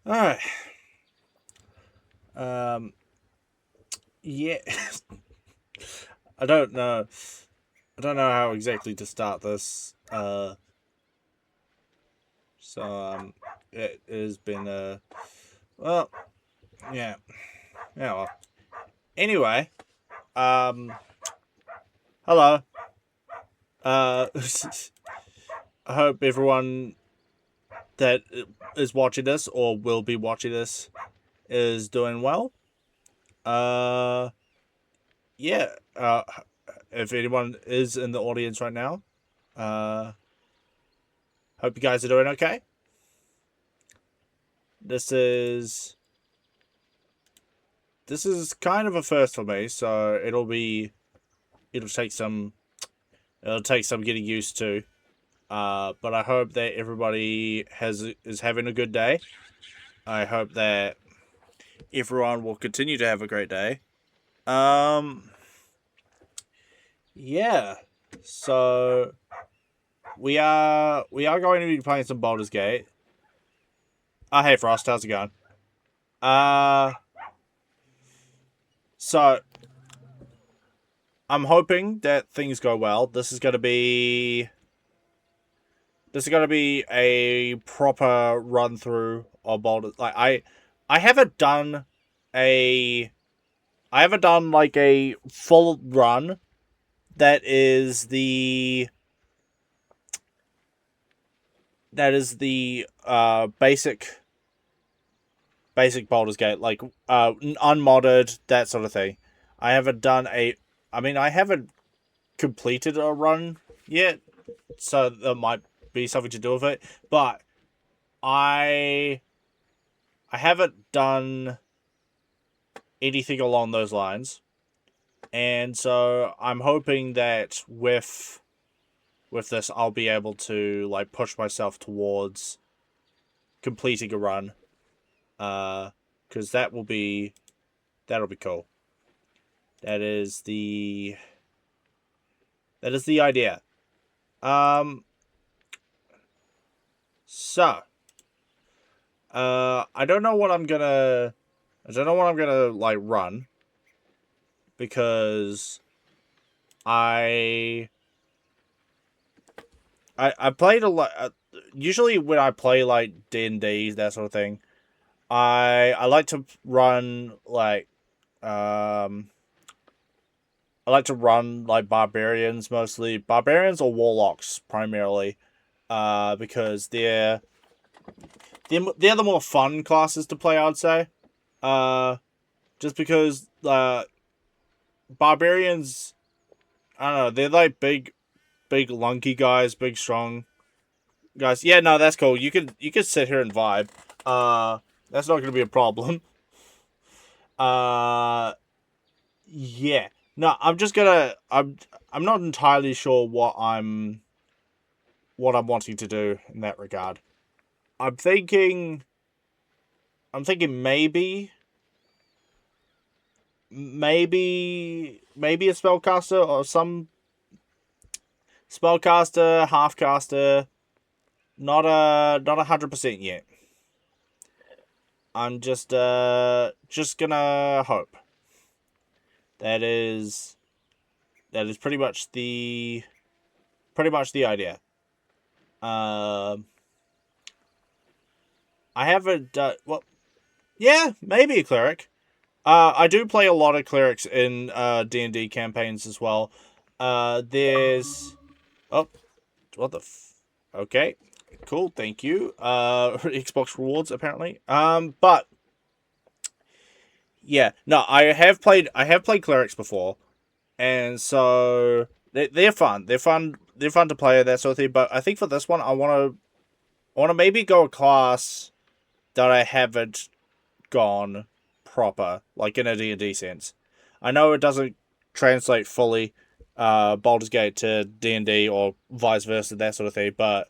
Alright. Um, yeah. I don't know. I don't know how exactly to start this. So it has been well, yeah, yeah. Well, anyway, um, hello. I hope everyone that is watching this or will be watching this is doing well. Uh, yeah. If anyone is in the audience right now, uh, hope you guys are doing okay. This is this is kind of a first for me, so it'll take some getting used to. But I hope that everybody is having a good day. I hope that everyone will continue to have a great day. Um, yeah. So we are going to be playing some Baldur's Gate. Hey Frost, how's it going? Uh, so I'm hoping that things go well. This is gonna be a proper run through of Baldur. I haven't done a I haven't done like a full run that is the basic Baldur's Gate, like unmodded, that sort of thing. I haven't done a I haven't completed a run yet, so that might be something to do with it. But I I haven't done anything along those lines. And so I'm hoping that with this I'll be able to like push myself towards completing a run. Cuz that'll be cool. That is the that is the idea. Um so I don't know what I'm gonna like run because I I played a lot. Usually when I play like D&D, that sort of thing, I like to run um like barbarians, mostly barbarians or warlocks primarily, because they're the more fun classes to play, I'd say. Uh, just because barbarians, I don't know, they're like big lunky guys, big strong guys. Yeah, no, that's cool. You could sit here and vibe. Uh, that's not gonna be a problem. Uh, yeah. No, I'm not entirely sure what I'm wanting to do in that regard. I'm thinking I'm thinking maybe a spellcaster or some spellcaster, halfcaster. Not 100% yet. I'm just gonna hope. That is that is pretty much the idea. Um, I haven't done well. Yeah, maybe a cleric. I do play a lot of clerics in D&D campaigns as well. There's oh, what the okay, cool, thank you. Xbox rewards apparently. But yeah, no, I have played clerics before, and so they're fun. They're fun. They're fun to play, that sort of thing. But I think for this one, I want to maybe go a class that I haven't gone proper, like in a D&D sense. I know it doesn't translate fully, Baldur's Gate to D&D or vice versa, that sort of thing, but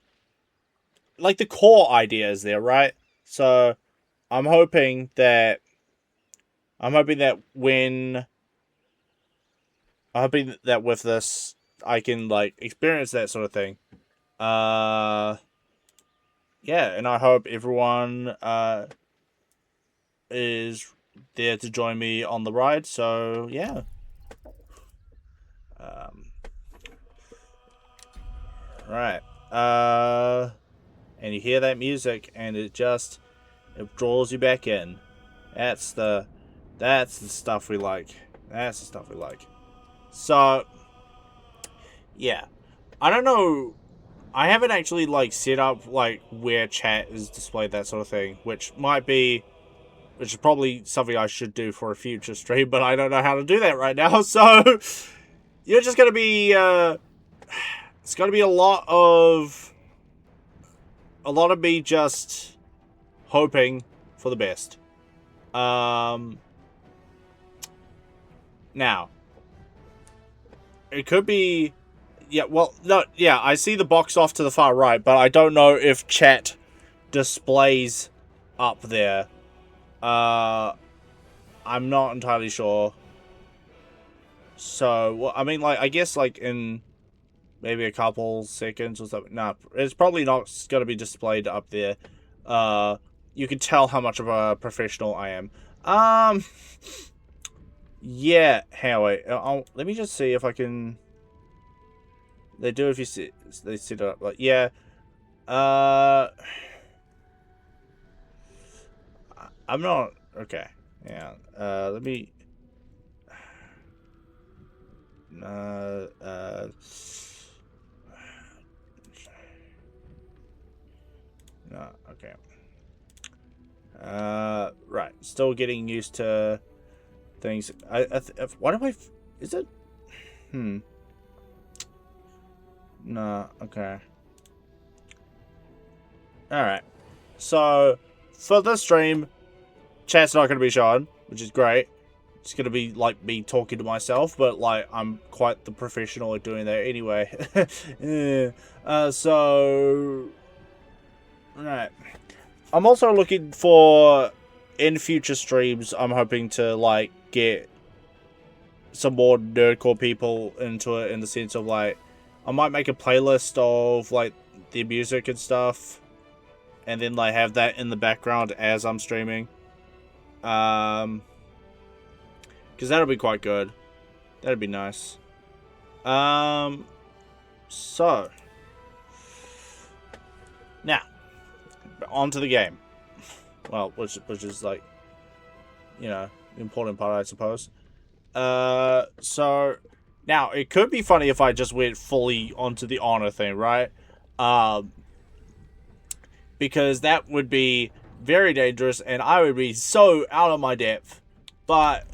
like the core idea is there, right? So I'm hoping that I'm hoping that when I'm hoping that with this I can like experience that sort of thing. Uh yeah, and I hope everyone is there to join me on the ride. So yeah. Right. And you hear that music, and it draws you back in. That's the stuff we like. That's the stuff we like. So yeah, I don't know. I haven't actually like set up like where chat is displayed, that sort of thing, which is probably something I should do for a future stream, but I don't know how to do that right now. So you're just gonna be it's gonna be a lot of me just hoping for the best. Now it could be, yeah. Well, no, yeah. I see the box off to the far right, but I don't know if chat displays up there. I'm not entirely sure. So, well, I mean, like, I guess, like, in maybe a couple seconds or something. Nah, it's probably not going to be displayed up there. You can tell how much of a professional I am. Yeah, Howie. Let me just see if I can... They do if you see... They set it up, like, yeah. I'm not... Okay. Yeah. Let me... No, okay. Right. Still getting used to things. What am I... Is it... No, okay. Alright. So, for this stream, chat's not going to be shown, which is great. It's going to be, like, me talking to myself, but, like, I'm quite the professional at doing that anyway. Yeah. So... Right. I'm also looking for, in future streams, I'm hoping to, like, get some more nerdcore people into it, in the sense of, like, I might make a playlist of, like, the music and stuff, and then, like, have that in the background as I'm streaming. Because that'll be quite good. That'd be nice. So. Now. Onto the game. Well, which is, like, you know, the important part, I suppose. So. Now, it could be funny if I just went fully onto the honor thing, right? Because that would be very dangerous, and I would be so out of my depth. But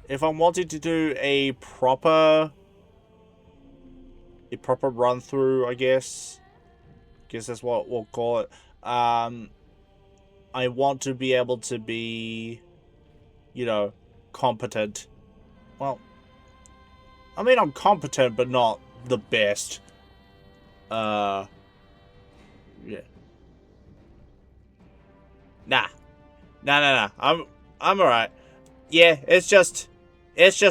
if I'm wanting to do a proper run through, I guess that's what we'll call it. I want to be able to be, you know, competent. Well, I mean, I'm competent, but not the best. Yeah. Nah. I'm alright. Yeah, it's just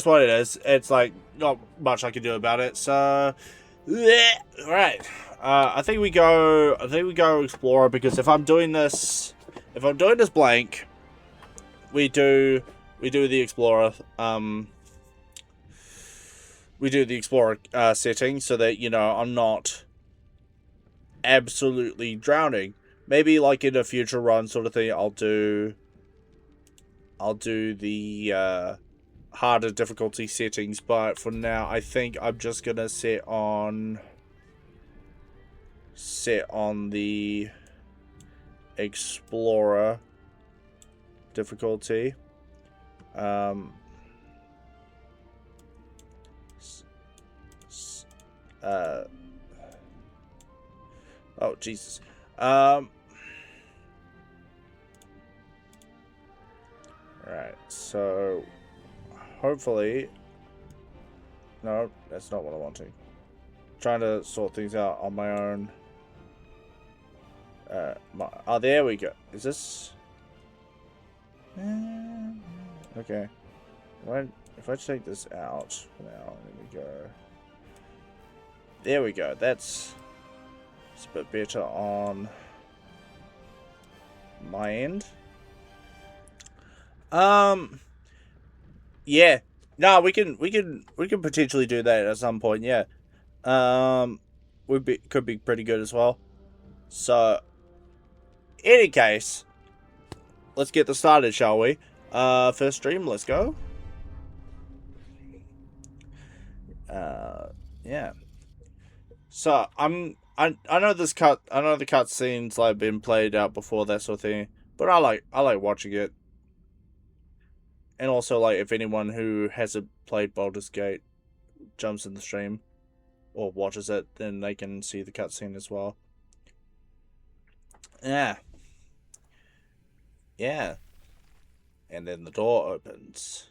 what it is. It's like not much I can do about it. So, right. I think we go explorer, because if I'm doing this blank, we do the explorer. We do the explorer setting, so that, you know, I'm not absolutely drowning. Maybe, like, in a future run sort of thing, I'll do the harder difficulty settings, but for now I think I'm just gonna set on the explorer difficulty. Oh Jesus. Right, so hopefully... No, that's not what I'm wanting. Trying to sort things out on my own. Oh, there we go. Is this... Okay. If I take this out for now, there we go. There we go. It's a bit better on my end. Yeah. No, we can potentially do that at some point. Yeah. Would be could be pretty good as well. So, any case, let's get this started, shall we? First stream, let's go. Yeah. So I know I know the cutscenes like been played out before, that sort of thing, but I like watching it, and also like if anyone who hasn't played Baldur's Gate jumps in the stream or watches it, then they can see the cutscene as well. Yeah, yeah, and then the door opens.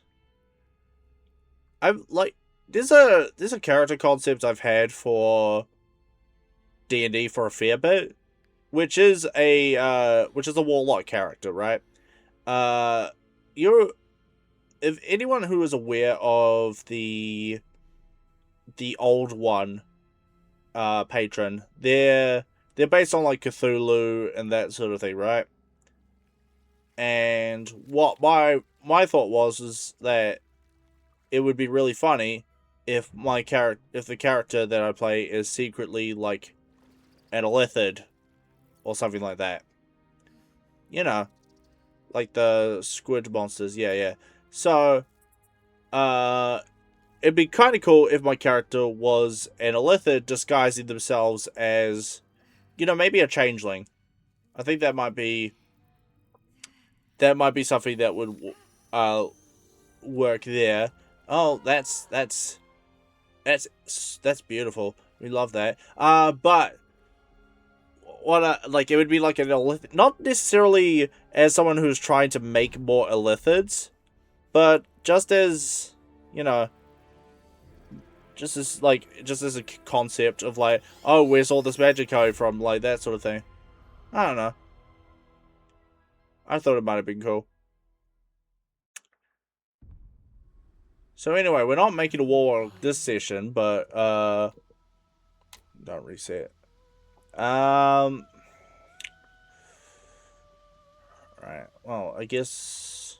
I've like there's a character concept I've had for D&D for a fair bit, which is a warlock character, right? Uh, you're if anyone who is aware of the old one, patron, they're based on like Cthulhu and that sort of thing, right? And what my thought was is that it would be really funny if the character that I play is secretly like an illithid or something like that. You know, like the squid monsters. Yeah, yeah. So, it'd be kind of cool if my character was an illithid disguising themselves as, maybe a changeling. I think that might be something that would uh work there. Oh, that's beautiful. We love that. But like it would be like an illithid, not necessarily as someone who's trying to make more illithids, but just as, you know, just as a concept of like, oh, where's all this magic coming from, like that sort of thing. I don't know. I thought it might have been cool. So anyway, we're not making a war this session, but don't reset. Right. Well, I guess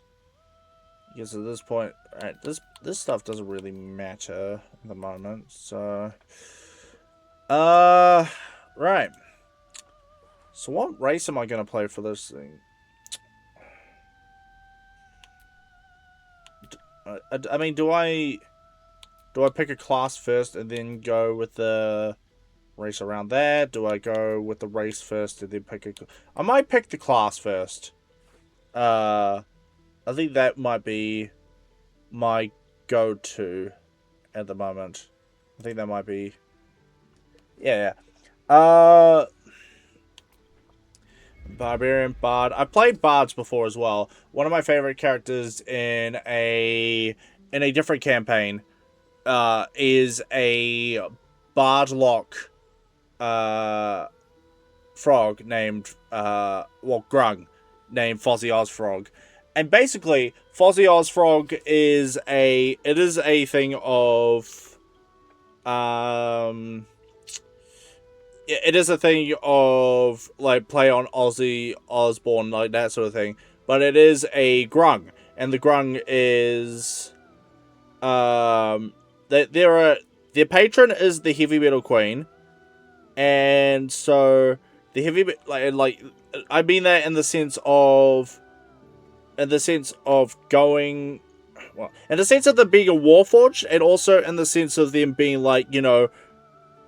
at this point, right, this stuff doesn't really matter at the moment. So, right. So what race am I gonna play for this thing? I mean, do I pick a class first and then go with the race around that? Do I go with the race first and then pick a? I might pick the class first. I think that might be my go-to at the moment. I think that might be. Yeah. Barbarian Bard. I played Bards before as well. One of my favorite characters in a different campaign is a Bardlock frog named Grung, named Fozzie Ozfrog. And basically Fozzie Ozfrog is a thing of it is a thing of like play on Ozzy Osbourne, like that sort of thing. But it is a grung, and the grung is their patron is the heavy metal queen, and so the heavy like I mean that in the sense of going, well, in the sense of them being a warforged, and also in the sense of them being like,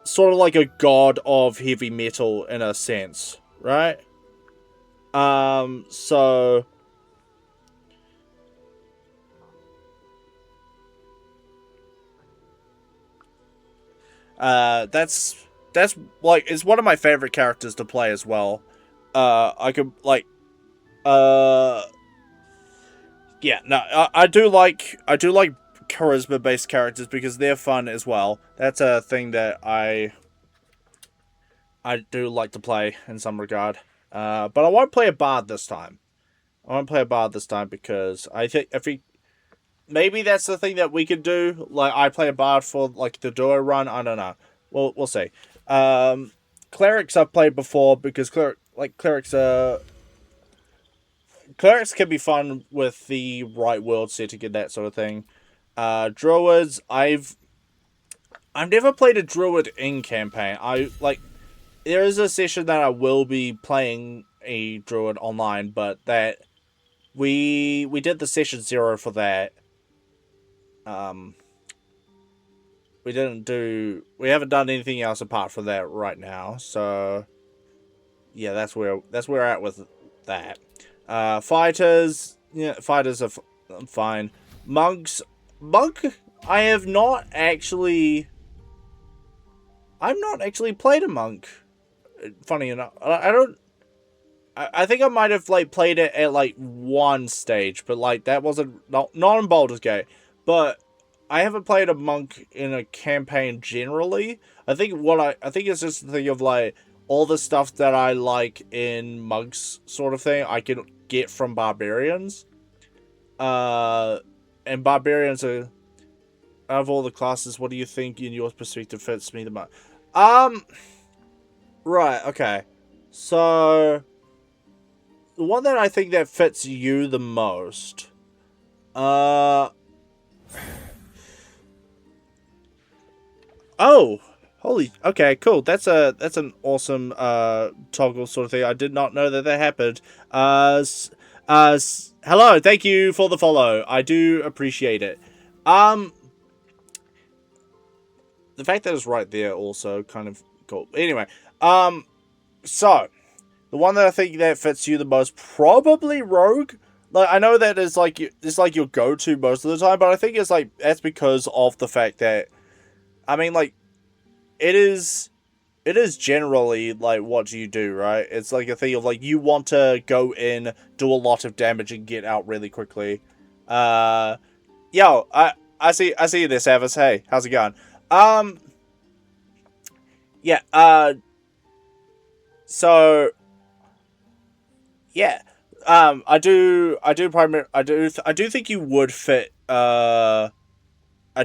sort of like a god of heavy metal in a sense, right? So that's like, it's one of my favorite characters to play as well. I could like yeah, no, I do like charisma based characters because they're fun as well. That's a thing that I do like to play in some regard. But I won't play a bard this time. I won't play a bard this time because I think maybe that's the thing that we could do. Like I play a bard for like the duo run. I don't know. We'll see. Clerics I've played before because clerics clerics can be fun with the right world setting and that sort of thing. Druids, I've never played a druid in campaign. There is a session that I will be playing a druid online, but that we did the session 0 for that. We haven't done anything else apart from that right now. So yeah, that's where we're at with that. Fighters, yeah, fighters are fine. Monk, I have not actually. I've not actually played a monk. Funny enough, I don't. I think I might have like played it at like one stage, but like that wasn't not in Baldur's Gate. But I haven't played a monk in a campaign generally. I think it's just the thing of like all the stuff that I like in monks sort of thing I can get from barbarians. And barbarians are, out of all the classes, what do you think in your perspective fits me the most? Right, okay. So the one that I think that fits you the most, oh, holy, okay, cool. That's an awesome toggle sort of thing. I did not know that happened. Hello, thank you for the follow. I do appreciate it. The fact that it's right there also kind of cool. Anyway, so the one that I think that fits you the most, probably Rogue. Like, I know that it's like your go-to most of the time, but I think it's like that's because of the fact that, I mean, like, it is generally like what you do, right? It's like a thing of like you want to go in, do a lot of damage, and get out really quickly. Yo, I see you there, Savas. Hey, how's it going? Yeah. So yeah. I do think you would fit. I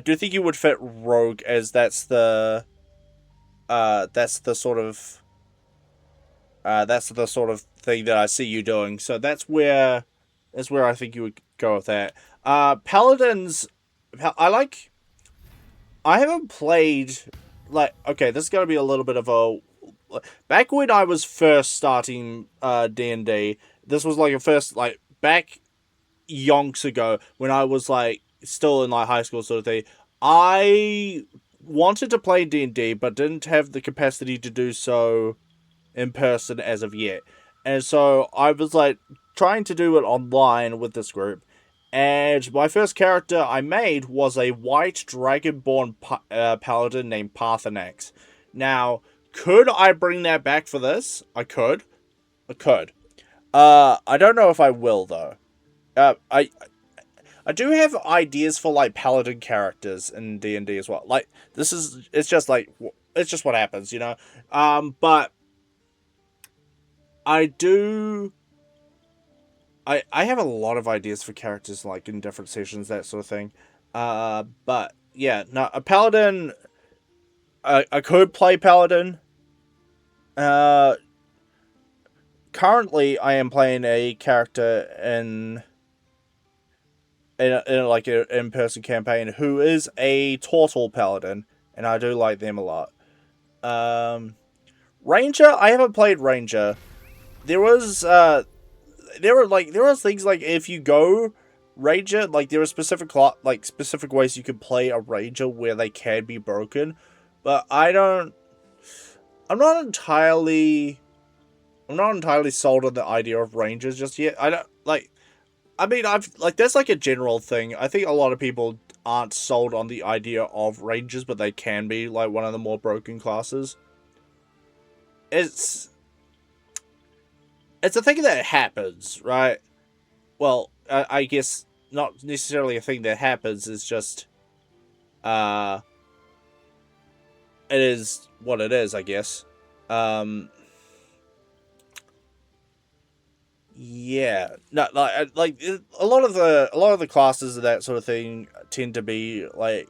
do think you would fit Rogue, as that's the sort of thing that I see you doing. So that's where I think you would go with that. Paladins, I haven't played, like, okay, this is gonna be a little bit of a, back when I was first starting D&D, this was like a first, like, back yonks ago when I was like still in like high school sort of thing. I wanted to play D&D but didn't have the capacity to do so in person as of yet. And so I was like trying to do it online with this group. And my first character I made was a white dragonborn paladin named Parthenax. Now, could I bring that back for this? I could. I don't know if I will though. I do have ideas for like paladin characters in D&D as well. Like, it's just what happens, you know. But I do. I have a lot of ideas for characters, like in different sessions, that sort of thing. But yeah, no, a paladin. I could play paladin. Uh, Currently I am playing a character in like an in-person campaign who is a turtle paladin, and I do like them a lot. Ranger, I haven't played Ranger. There was things like if you go Ranger, like there are specific ways you can play a Ranger where they can be broken, but I'm not entirely sold on the idea of Rangers just yet. I don't like. I mean, that's like a general thing. I think a lot of people aren't sold on the idea of Rangers, but they can be like one of the more broken classes. It's a thing that happens, right? Well, I guess not necessarily a thing that happens. It's just, it is what it is, I guess. Yeah, no, like a lot of the classes of that sort of thing tend to be like,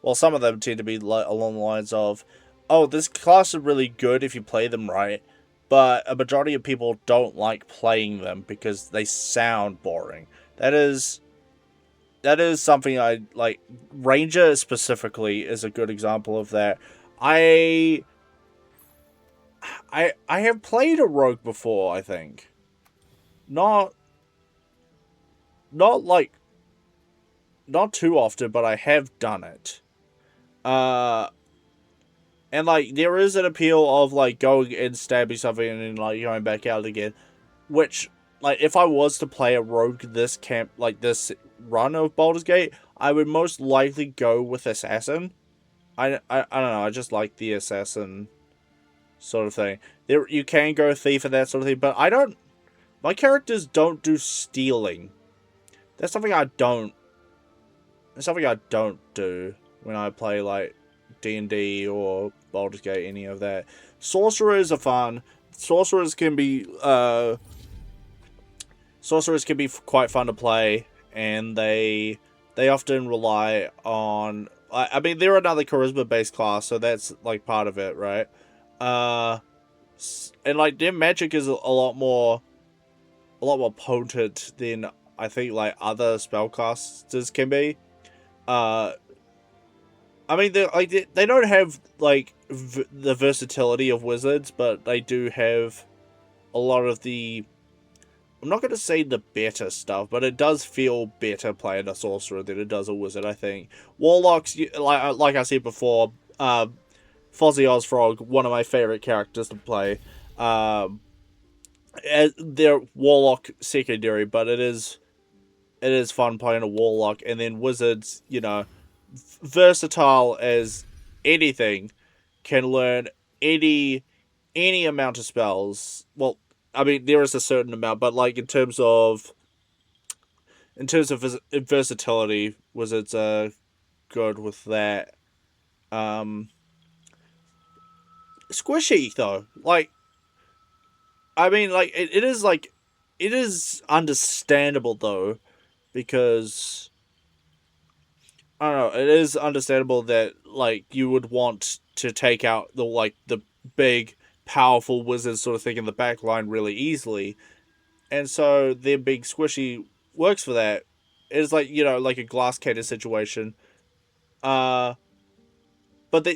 well, some of them tend to be like along the lines of, oh, this class is really good if you play them right, but a majority of people don't like playing them because they sound boring. That is something I like. Ranger specifically is a good example of that. I I have played a rogue before, I think. Not not like not too often, but I have done it. Uh and like there is an appeal of like going and stabbing something and then like going back out again. Which like if I was to play a rogue this run of Baldur's Gate, I would most likely go with assassin. I don't know, I just like the assassin sort of thing. There you can go thief and that sort of thing, but I don't my characters don't do stealing. That's something I don't do when I play like D&D or Baldur's Gate, any of that. Sorcerers are fun. Sorcerers can be quite fun to play, and they often rely on. I mean, they're another charisma-based class, so that's like part of it, right? And like their magic is a lot more potent than I think like other spellcasters can be. I mean, they don't have like the versatility of wizards, but they do have a lot of the. I'm not going to say the better stuff, but it does feel better playing a sorcerer than it does a wizard, I think. Warlocks, like I said before, Fozzie Ozfrog, one of my favorite characters to play. They're Warlock secondary, but it is fun playing a Warlock. And then wizards, versatile as anything, can learn any amount of spells. Well, I mean, there is a certain amount, but like in terms of versatility, wizards are good with that. Squishy though, like I mean, like it is understandable though, because I don't know, it is understandable that like you would want to take out the big powerful wizards sort of thing in the back line really easily. And so their big squishy works for that. It's like, like a glass cannon situation. Uh but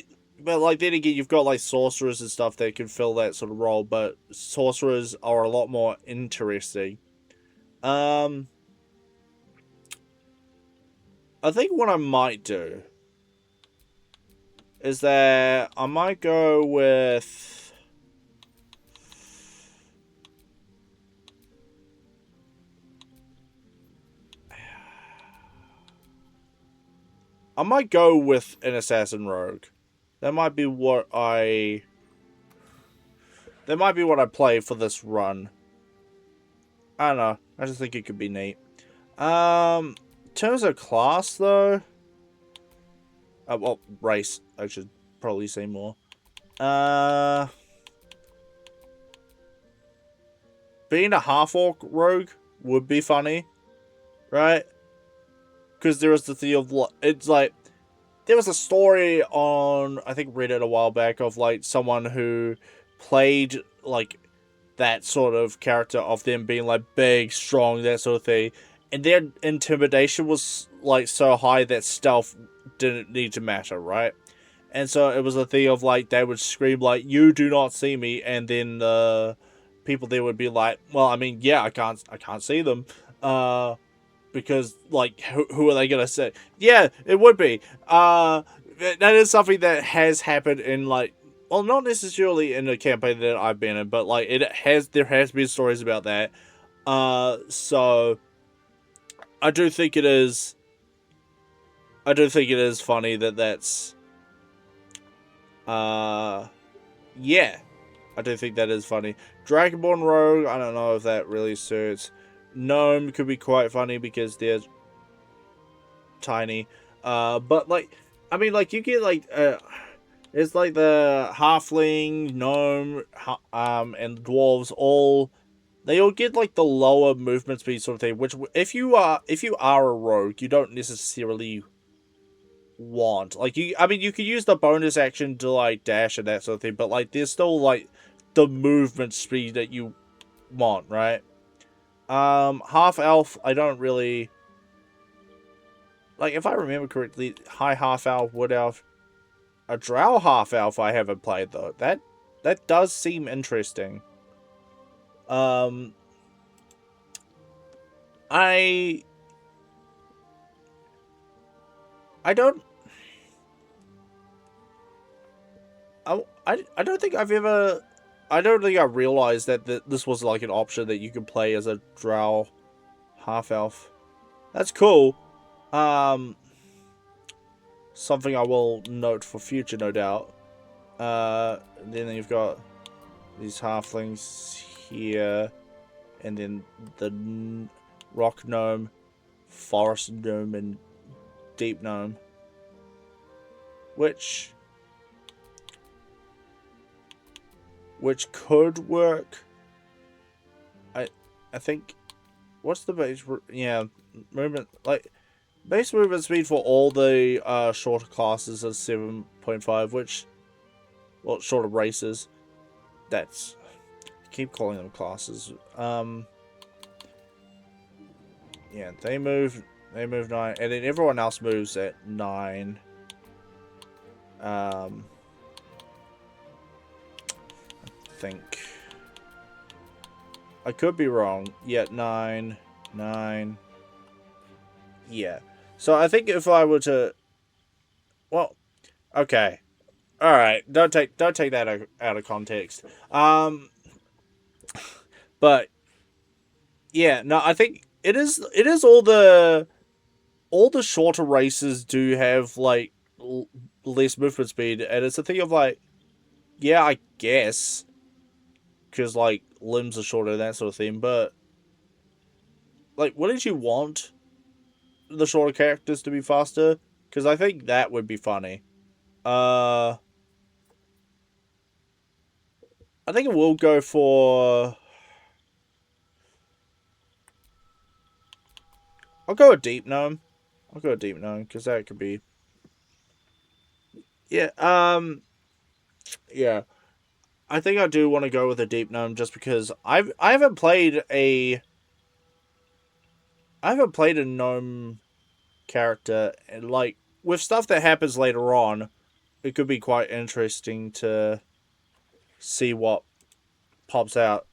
like then again you've got like sorcerers and stuff that can fill that sort of role, but sorcerers are a lot more interesting. Um I think what I might do is that I might go with an assassin rogue. That might be what I play for this run. I don't know. I just think it could be neat. In terms of class though, well, race, I should probably say more. Being a half-orc rogue would be funny, right? Because there was the thing of, it's like, there was a story on, I think, Reddit a while back of, like, someone who played, like, that sort of character of them being, like, big, strong, that sort of thing. And their intimidation was, like, so high that stealth didn't need to matter, right? And so it was a thing of, like, they would scream, like, "You do not see me," and then people there would be like, "Well, I mean, yeah, I can't see them." Because like who are they gonna say? Yeah, it would be. That is something that has happened in like, well, not necessarily in a campaign that I've been in, but like there has been stories about that. So I do think it is. I do think it is funny that that's. Yeah, I do think that is funny. Dragonborn Rogue, I don't know if that really suits. Gnome could be quite funny because they're tiny. But like, I mean, like you get like, it's like the halfling, gnome, and dwarves they all get like the lower movement speed sort of thing. Which if you are a rogue, you don't necessarily want. Like I mean, you could use the bonus action to like dash and that sort of thing, but like there's still like the movement speed that you want, right? Half elf, I don't really like. If I remember correctly, high half elf, wood elf, a drow half elf. I haven't played though. That does seem interesting. I don't. I don't think I've ever. I don't think I realized that this was like an option that you could play as a drow half elf. That's cool. Something I will note for future, no doubt. Then you've got these halflings here, and then the rock gnome, forest gnome, and deep gnome, which could work. I think. What's the base? Yeah, movement like. Base movement speed for all the shorter classes is 7.5, which, well, shorter races. That's, I keep calling them classes. Yeah, they move 9, and then everyone else moves at 9. I think I could be wrong. Yeah, 9. Yeah. So I think if I were to, well, okay, all right, don't take that out of context. But yeah, no, I think it is all the shorter races do have like less movement speed, and it's a thing of like, yeah, I guess, because like limbs are shorter, that sort of thing. But like, wouldn't you want the shorter characters to be faster? Because I think that would be funny. I think it will go for. I'll go with deep gnome. Because that could be. Yeah. Yeah. I think I do want to go with a deep gnome just because I haven't played a gnome character, and like with stuff that happens later on, it could be quite interesting to see what pops out.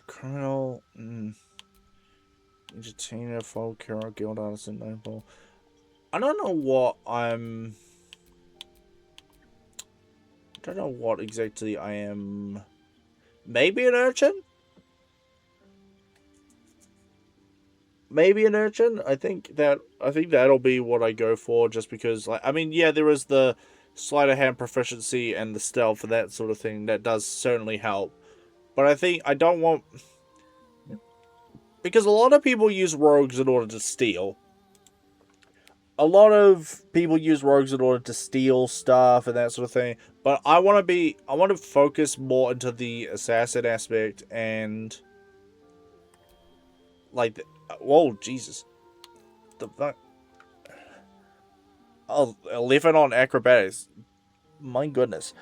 Criminal, entertainer, folk hero, guild artisan, noble. I don't know what I'm. I don't know what exactly I am. Maybe an urchin. I think that'll be what I go for, just because, like, I mean, yeah, there is the sleight of hand proficiency and the stealth and that sort of thing that does certainly help. But I think I don't want, because a lot of people use rogues in order to steal. A lot of people use rogues in order to steal stuff and that sort of thing. But I want to focus more into the assassin aspect and like, whoa, Jesus, the fuck. Oh, 11 on acrobatics. My goodness.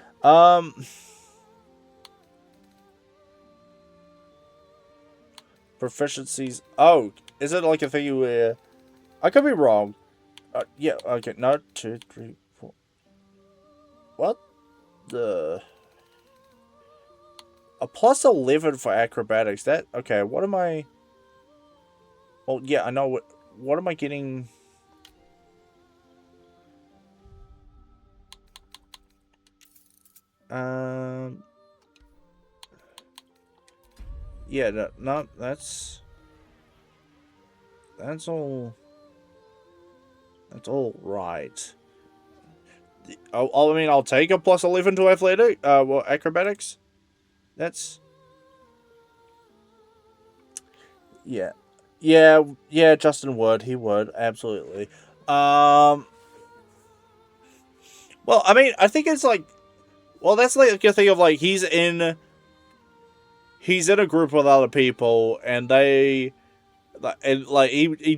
Proficiencies. Oh, is it like a thing where I could be wrong? Yeah. Okay. No. 2, 3, 4. What the? A plus 11 for acrobatics. That okay? What am I? Well, yeah, I know what. What am I getting? Yeah, no, that's all. That's all right. I mean, I'll take a plus 11 to athletic. Well, acrobatics. That's. Yeah, yeah. Justin would. He would absolutely. Well, I mean, I think it's like. Well, that's like a thing of like he's in a group with other people, and he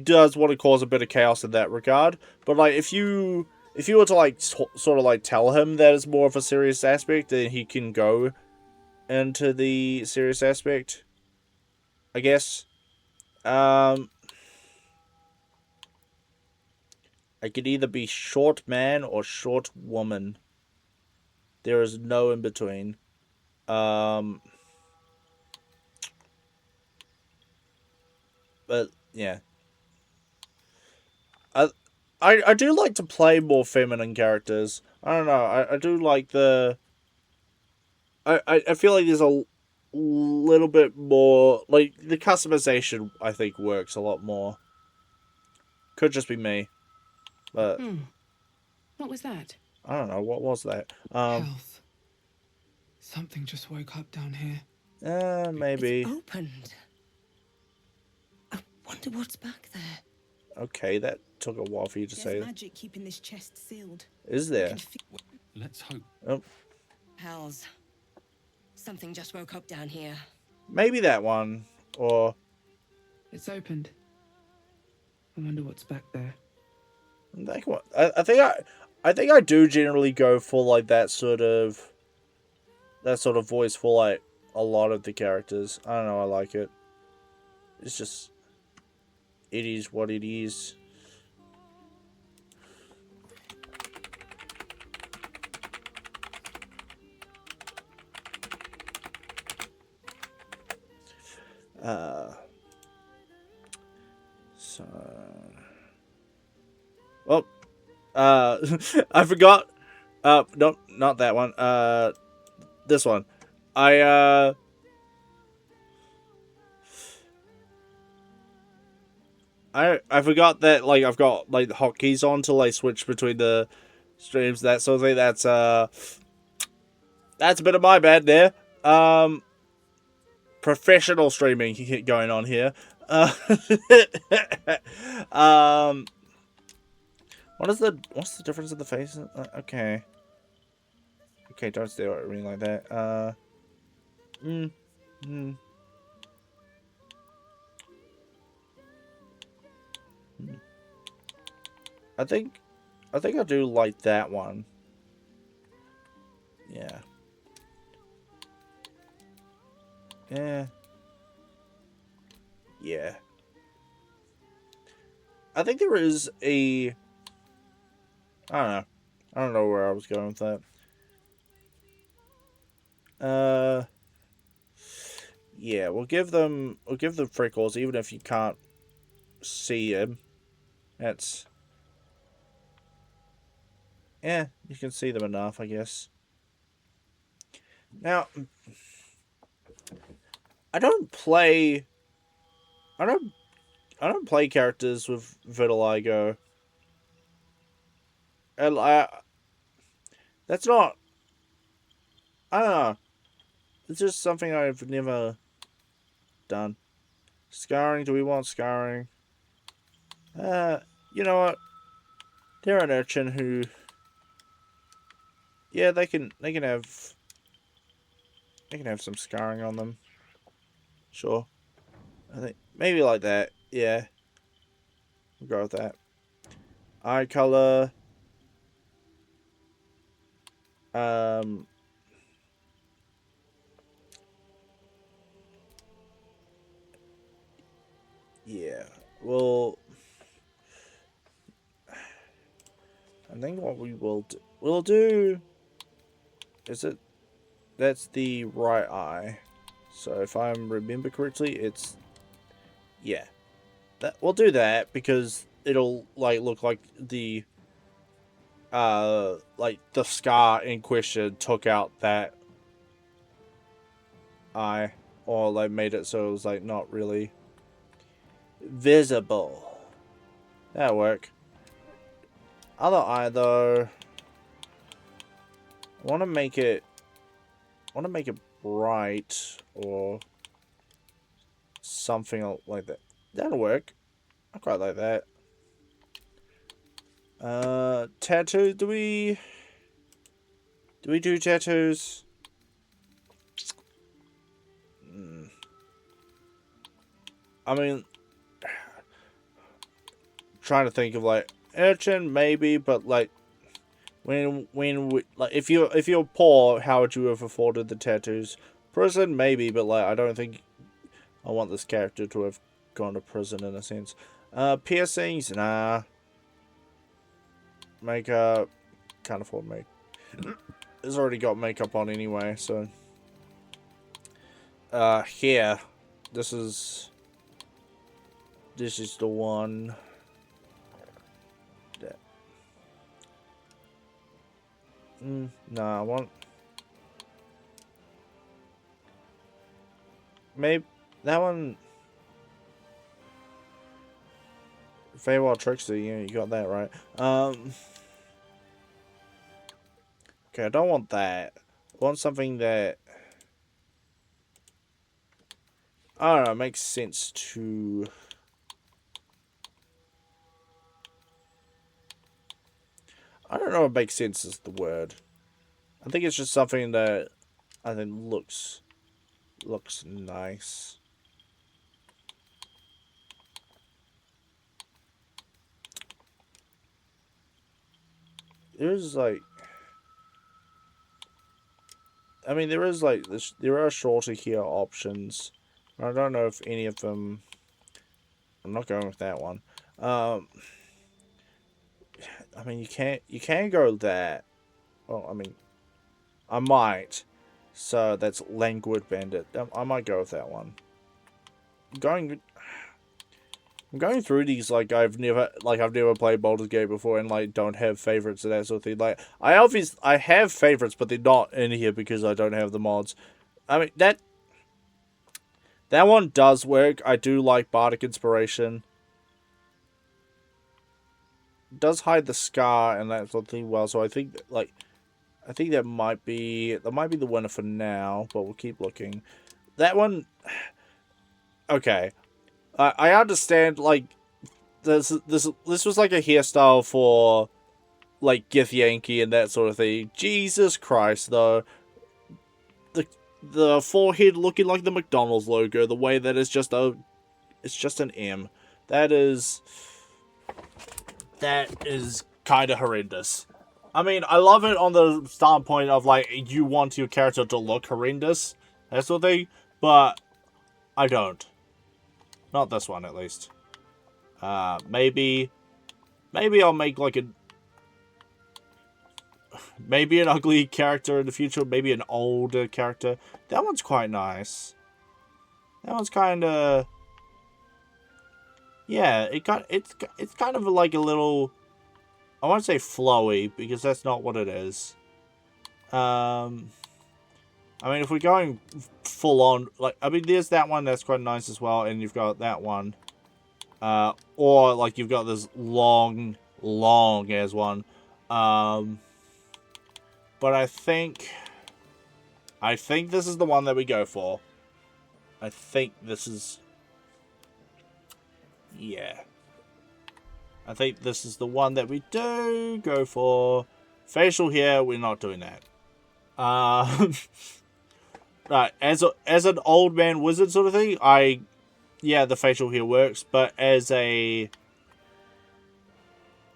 does want to cause a bit of chaos in that regard. But like if you if you were to like sort of like tell him that it's more of a serious aspect, then he can go into the serious aspect, I guess. I could either be short man or short woman. There is no in between. But yeah, I, I do like to play more feminine characters. I don't know. I do like the. I feel like there's a little bit more like the customization. I think works a lot more. Could just be me, but What was that? I don't know what was that. Health. Something just woke up down here. Maybe. It's opened. I wonder what's back there. Okay, that took a while for you to say. There's magic keeping this chest sealed. Is there? Let's hope. Oh, Pals, something just woke up down here. maybe that one, or It's opened. I wonder what's back there. like what? I think I do generally go for like that sort of voice for like a lot of the characters. I don't know. I like it. It's just, it is what it is. So, well, I forgot. No, not that one. This one. I forgot that like I've got like the hotkeys on to like switch between the streams, that sort of thing. That's a bit of my bad there. Professional streaming going on here. What's the difference in the face? Okay. Okay, don't stare at me like that. I think I do like that one. Yeah. Yeah. Yeah. I think there is a... I don't know. I don't know where I was going with that. Yeah, we'll give them freckles even if you can't see him. That's... Yeah, you can see them enough, I guess. Now, I don't play characters with vitiligo. And that's not... I don't know. It's just something I've never done. Scarring, do we want scarring? You know what? They're an urchin who... Yeah, they can have some scarring on them. Sure. I think maybe like that. Yeah. We'll go with that. Eye color. Yeah. Well, I think what we'll do is it. That's the right eye. So if I remember correctly, it's... Yeah. We'll do that because it'll like look like the scar in question took out that eye, or like made it so it was like not really visible. That'll work. Other eye though, I want to make it bright or something like that. That'll work. I quite like that. Tattoo. Do we do tattoos? I mean, trying to think of like urchin maybe, but like like if you're poor, how would you have afforded the tattoos? Prison, maybe, but like I don't think I want this character to have gone to prison in a sense. Piercings, nah. Makeup, can't afford make. It's already got makeup on anyway, so. Here, this is the one. That. Nah, I want. Maybe that one. Feywild Trickster, yeah, you got that right. Okay, I don't want that. I want something that I don't know, makes sense to. I don't know if makes sense is the word. I think it's just something that I think looks nice. There's like, I mean, there is like this. There are shorter here options. I don't know if any of them. I'm not going with that one. I mean, you can't go that. Well, I mean, I might. So that's Languid Bandit. I might go with that one. I'm going through these like I've never played Baldur's Gate before and like don't have favorites and that sort of thing. Like I have favorites, but they're not in here because I don't have the mods. I mean that one does work. I do like Bardic Inspiration. It does hide the scar and that sort of thing well, so I think that might be the winner for now, but we'll keep looking. That one, okay. I understand like this was like a hairstyle for like Githyanki and that sort of thing. Jesus Christ, though. The forehead looking like the McDonald's logo, the way that it's just an M. That is kind of horrendous. I mean, I love it on the standpoint of like you want your character to look horrendous, that sort of thing, but I don't. Not this one, at least. Maybe I'll make like maybe an ugly character in the future, maybe an older character. That one's quite nice. That one's kind of, yeah. It's kind of like a little. I want to say flowy because that's not what it is. I mean, if we're going full on, like, I mean, there's that one that's quite nice as well, and you've got that one. Or like you've got this long as one. But I think this is the one that we go for. I think this is, yeah. I think this is the one that we do go for. Facial here, we're not doing that. Right, as an old man wizard sort of thing, yeah, the facial here works, but as a,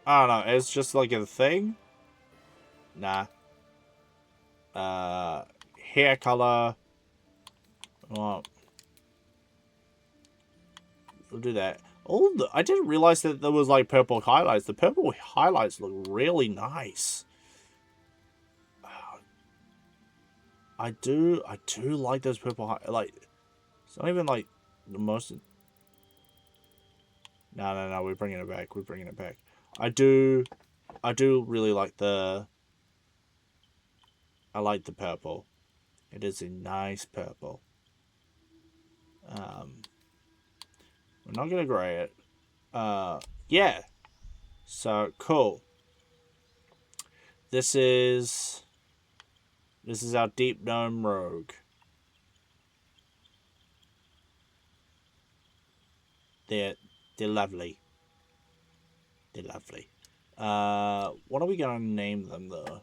I don't know, as just like a thing, nah. Hair color, well, we'll do that. I didn't realize that there was like purple highlights. The purple highlights look really nice. I do like those purple like. It's not even like the most. No, we're bringing it back. We're bringing it back. I do really like the. I like the purple. It is a nice purple. We're not gonna grey it. Yeah. So cool. This is our Deep Gnome Rogue. They're lovely. They're lovely. What are we gonna name them though?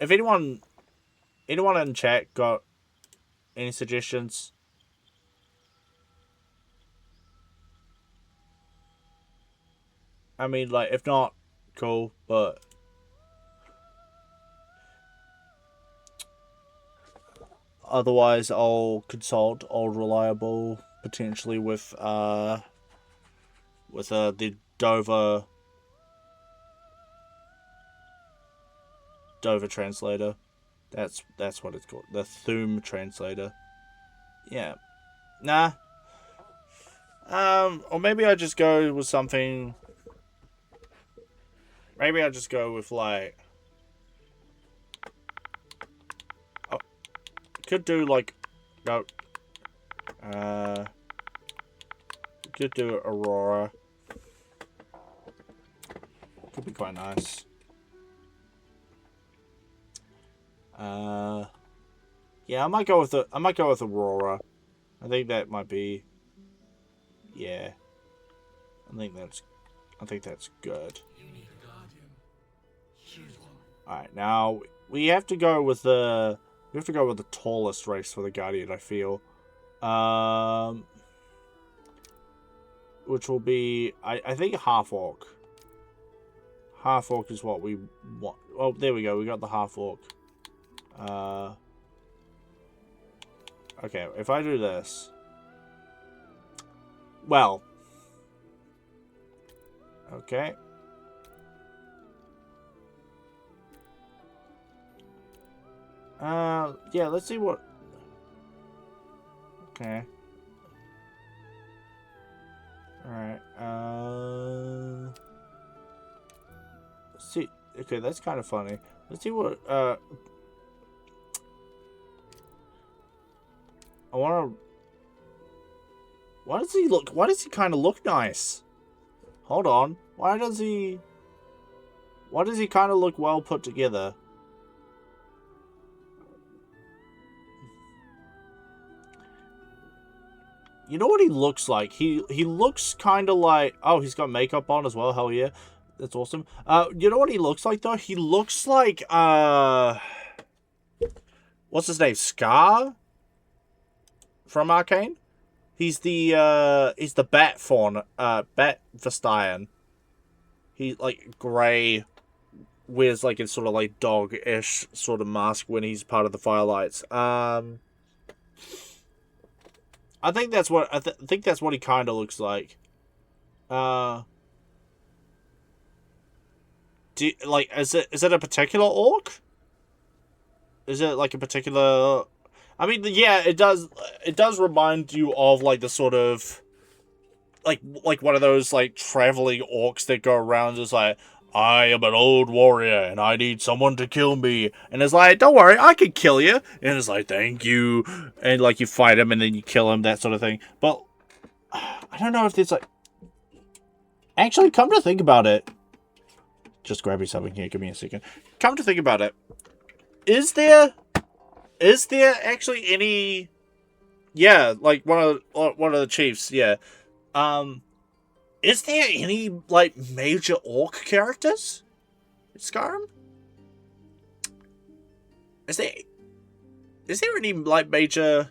If anyone in chat got any suggestions? I mean, like, if not, cool, but otherwise I'll consult Old Reliable, potentially with the Dover translator. That's what it's called. The Thum translator. Yeah. Nah. Or maybe I just go with something. Maybe I just go with like. Oh, could do like, no. Could do Aurora. Could be quite nice. Yeah, I might go with Aurora. I think that might be. Yeah. I think that's good. Alright, now we have to go with the tallest race for the Guardian, I feel. Which will be I think half orc. Half orc is what we want. Oh, there we go. We got the half orc. Okay, if I do this. Well. Okay. Yeah, let's see what. Okay. Alright, let's see. Okay, that's kind of funny. Let's see what, I wanna. Why does he kind of look nice? Hold on. Why does he kind of look well put together? You know what he looks like? He looks kind of like... Oh, he's got makeup on as well. Hell yeah. That's awesome. You know what he looks like, though? He looks like, what's his name? Scar? From Arcane? He's the Bat Fawn. Bat Vestian. He's, like, grey. Wears, like, a sort of, like, dog-ish sort of mask when he's part of the Firelights. I think that's what think that's what he kind of looks like. Is it a particular orc? Is it like a particular? I mean, yeah, it does remind you of like the sort of like one of those like traveling orcs that go around just like, I am an old warrior and I need someone to kill me. And it's like, don't worry, I can kill you. And it's like, thank you. And like you fight him and then you kill him, that sort of thing. But I don't know if there's like... Actually, come to think about it. Just grab me something here, give me a second. Come to think about it. Is there actually any... Yeah, like one of the chiefs, yeah. Is there any, like, major orc characters in Skyrim? Is there any, like, major...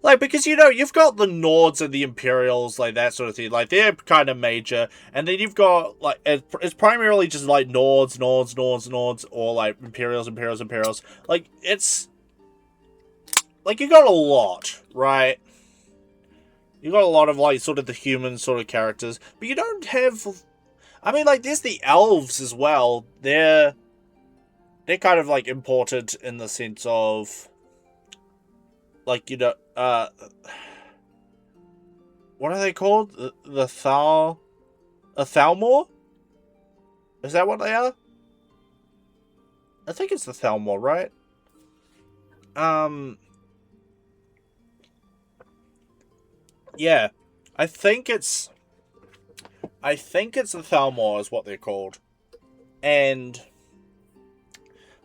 Like, because, you know, you've got the Nords and the Imperials, like, that sort of thing. Like, they're kind of major. And then you've got, like, it's primarily just, like, Nords, or, like, Imperials. Like, it's... Like, you got a lot, right? You got a lot of, like, sort of the human sort of characters. But you don't have... I mean, like, there's the elves as well. They're kind of, like, important in the sense of... Like, you know, what are they called? The Thalmor? Is that what they are? I think it's the Thalmor, right? Yeah. I think it's the Thalmor is what they're called. But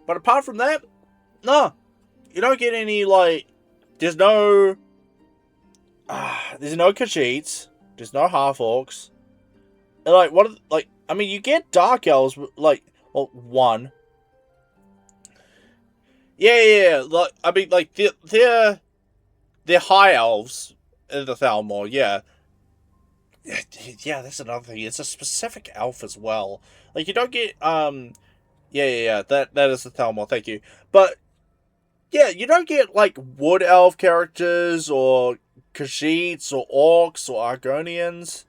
apart from that, no. You don't get any, like... There's no Khajiits. There's no half-orcs. Like, I mean, you get Dark Elves, like, well, one. Yeah. Like, I mean, like, they're High Elves in the Thalmor, yeah. Yeah, that's another thing. It's a specific elf as well. Like, you don't get, yeah, that is the Thelma, thank you. But, yeah, you don't get, like, wood elf characters, or Khajiits, or orcs, or Argonians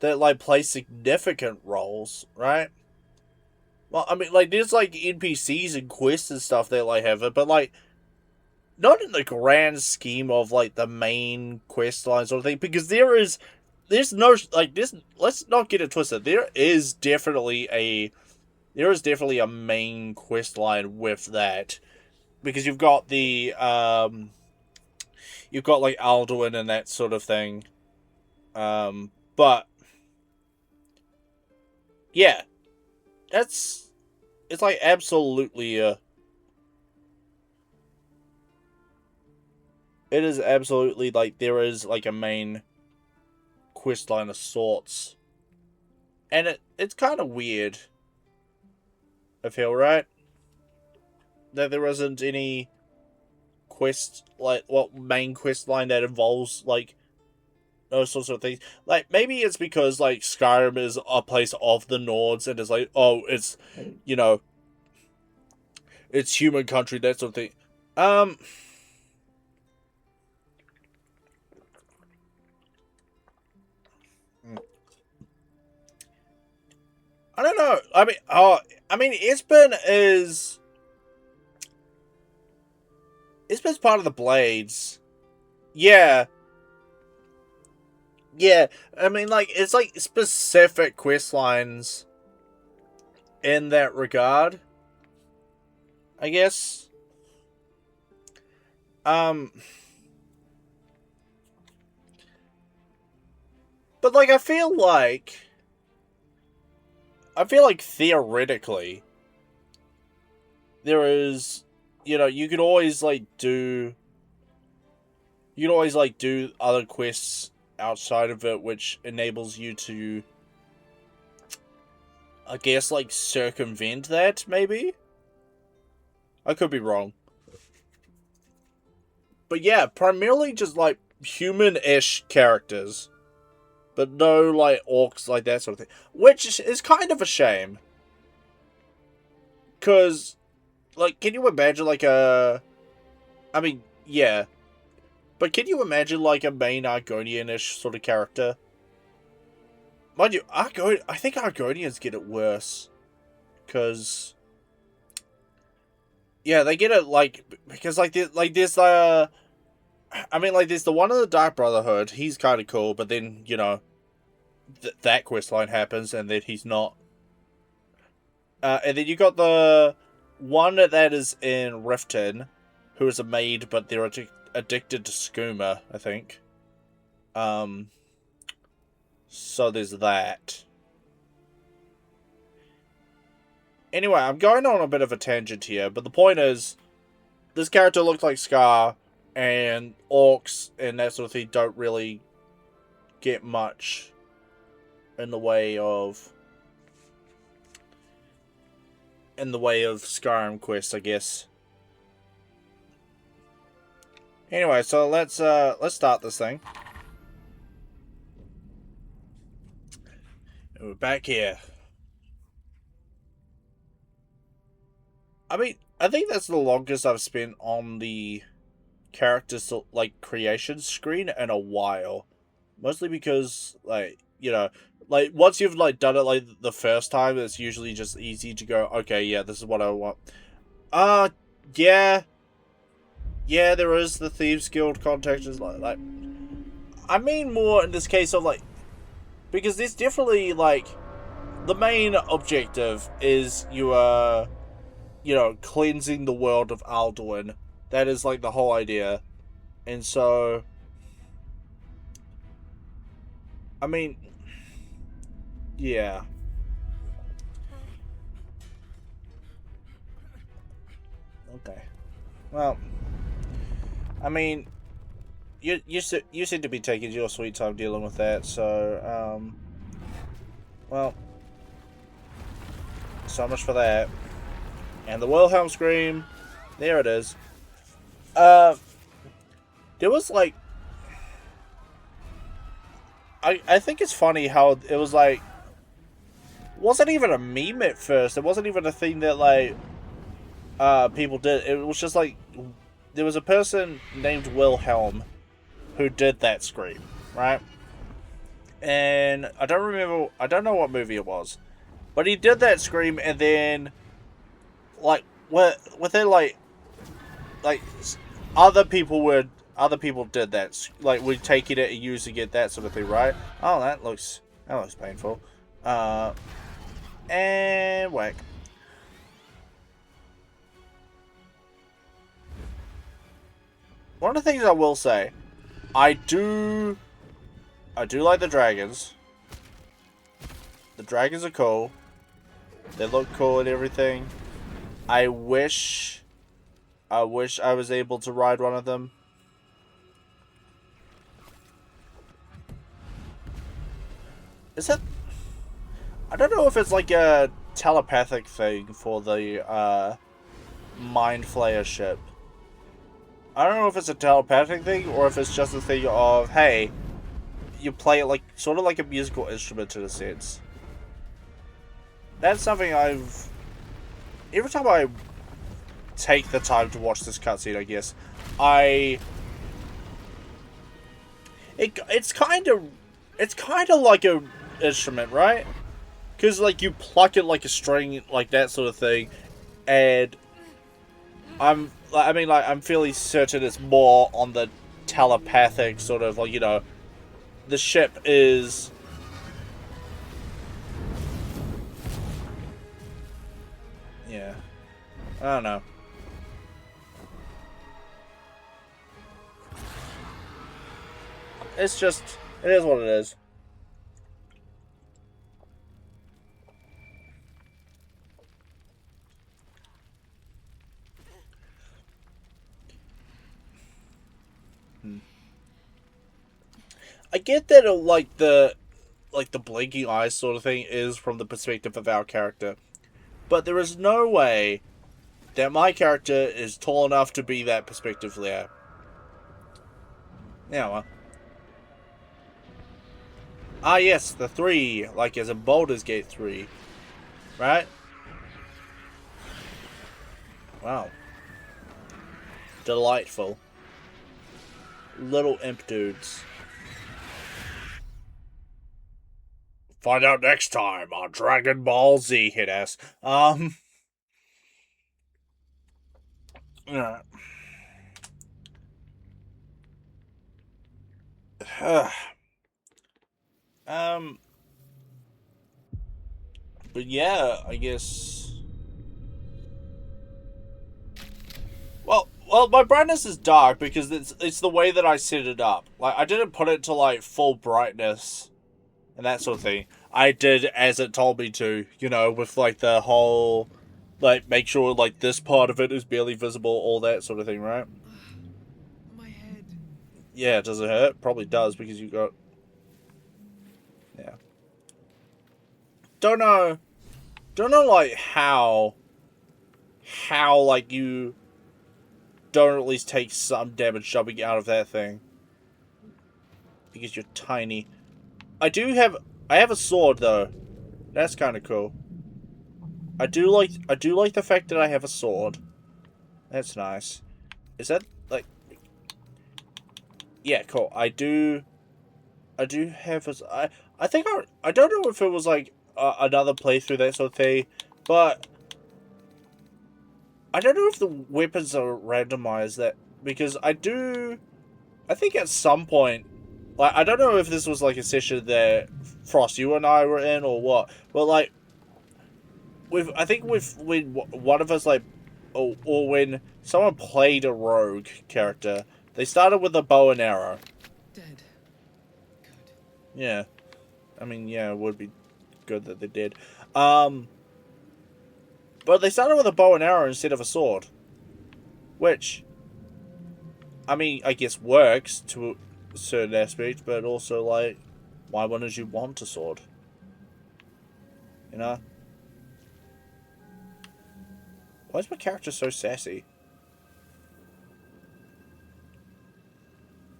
that, like, play significant roles, right? Well, I mean, like, there's, like, NPCs and quests and stuff that, like, have it, but, like, not in the grand scheme of, like, the main quest line sort of thing, because there's no, like, this, let's not get it twisted, there is definitely a main quest line with that, because you've got, like, Alduin and that sort of thing, but, yeah, it's, like, absolutely, it is absolutely, like, there is, like, a main quest line of sorts. And it's kind of weird, I feel, right? That there isn't any quest, like, main quest line that involves, like, those sorts of things. Like, maybe it's because, like, Skyrim is a place of the Nords, and it's like, oh, it's, you know, it's human country, that sort of thing. I don't know. I mean, Espen's part of the Blades. Yeah. Yeah. I mean, like, it's, like, specific quest lines in that regard, I guess. But, like, I feel like theoretically there is, you could always, like, do other quests outside of it, which enables you to, I guess, like, circumvent that, maybe? I could be wrong. But yeah, primarily just, like, human-ish characters. But no, like, orcs, like, that sort of thing. Which is kind of a shame. Because, like, can you imagine, like, I mean, yeah. But can you imagine, like, a main Argonian-ish sort of character? Mind you, I think Argonians get it worse. Because, yeah, they get it, like, because, like, there's, there's the one in the Dark Brotherhood. He's kind of cool, but then, that quest line happens, and then he's not. And then you got the one that is in Riften, who is a maid, but they're addicted to skooma, I think. So there's that. Anyway, I'm going on a bit of a tangent here, but the point is, this character looks like Scar, and orcs and that sort of thing don't really get much in the way of Skyrim quests, I guess. Anyway, so let's start this thing. And we're back here. I mean, I think that's the longest I've spent on the characters, like, creation screen in a while. Mostly because, like, like, once you've, like, done it, like, the first time, it's usually just easy to go, okay, yeah, this is what I want. Yeah. Yeah, there is the Thieves Guild context, like, I mean more in this case of, like, because there's definitely, like, the main objective is you are, cleansing the world of Alduin. That is, like, the whole idea. And so, I mean, yeah. Okay. Well, I mean, you seem to be taking your sweet time dealing with that, so, well, so much for that. And the Wilhelm Scream, there it is. There was, like, I think it's funny how it was like, wasn't even a meme at first. It wasn't even a thing that like people did. It was just like there was a person named Wilhelm who did that scream, right? And I don't know what movie it was, but he did that scream, and then like within like other people did that, like we taking it and using it, that sort of thing, right? Oh, that looks painful. And whack. One of the things I will say, I do like the dragons. The dragons are cool. They look cool and everything. I wish I was able to ride one of them. Is it? I don't know if it's like a telepathic thing for the Mind Flayer ship. I don't know if it's a telepathic thing or if it's just a thing of, hey, you play it like sort of like a musical instrument in a sense. That's something every time I take the time to watch this cutscene, I guess it's kind of like a instrument, right? Because like you pluck it like a string, like that sort of thing, and I'm fairly certain it's more on the telepathic sort of, like, the ship is. Yeah, I don't know. It's just, it is what it is. I get that like the blinking eyes sort of thing is from the perspective of our character, but there is no way that my character is tall enough to be that perspective there. Yeah, well. Ah, yes, the 3, like as in Baldur's Gate 3, right? Wow. Delightful. Little imp dudes. Find out next time on Dragon Ball Z, hit ass. Yeah. um, but yeah, I guess. Well, my brightness is dark because it's the way that I set it up. Like, I didn't put it to like full brightness and that sort of thing. I did as it told me to, with like the whole, like, make sure like this part of it is barely visible, all that sort of thing, right? My head. Yeah, does it hurt? Probably does because you got. Yeah. Don't know. Don't know like how like you don't at least take some damage jumping out of that thing because you're tiny. I have a sword though. That's kind of cool. I do like the fact that I have a sword. That's nice. Is that like? Yeah, cool. I do have I think I don't know if it was like another playthrough, that sort of thing, but I don't know if the weapons are randomized, that because I think at some point, like, I don't know if this was like a session that Frost, you and I were in or what, but like I think when one of us like, or when someone played a rogue character, they started with a bow and arrow. Dead. Good. Yeah, I mean, yeah, it would be good that they did. But they started with a bow and arrow instead of a sword, which, I mean, I guess works to a certain aspect, but also like, why wouldn't you want a sword? You know? Why is my character so sassy?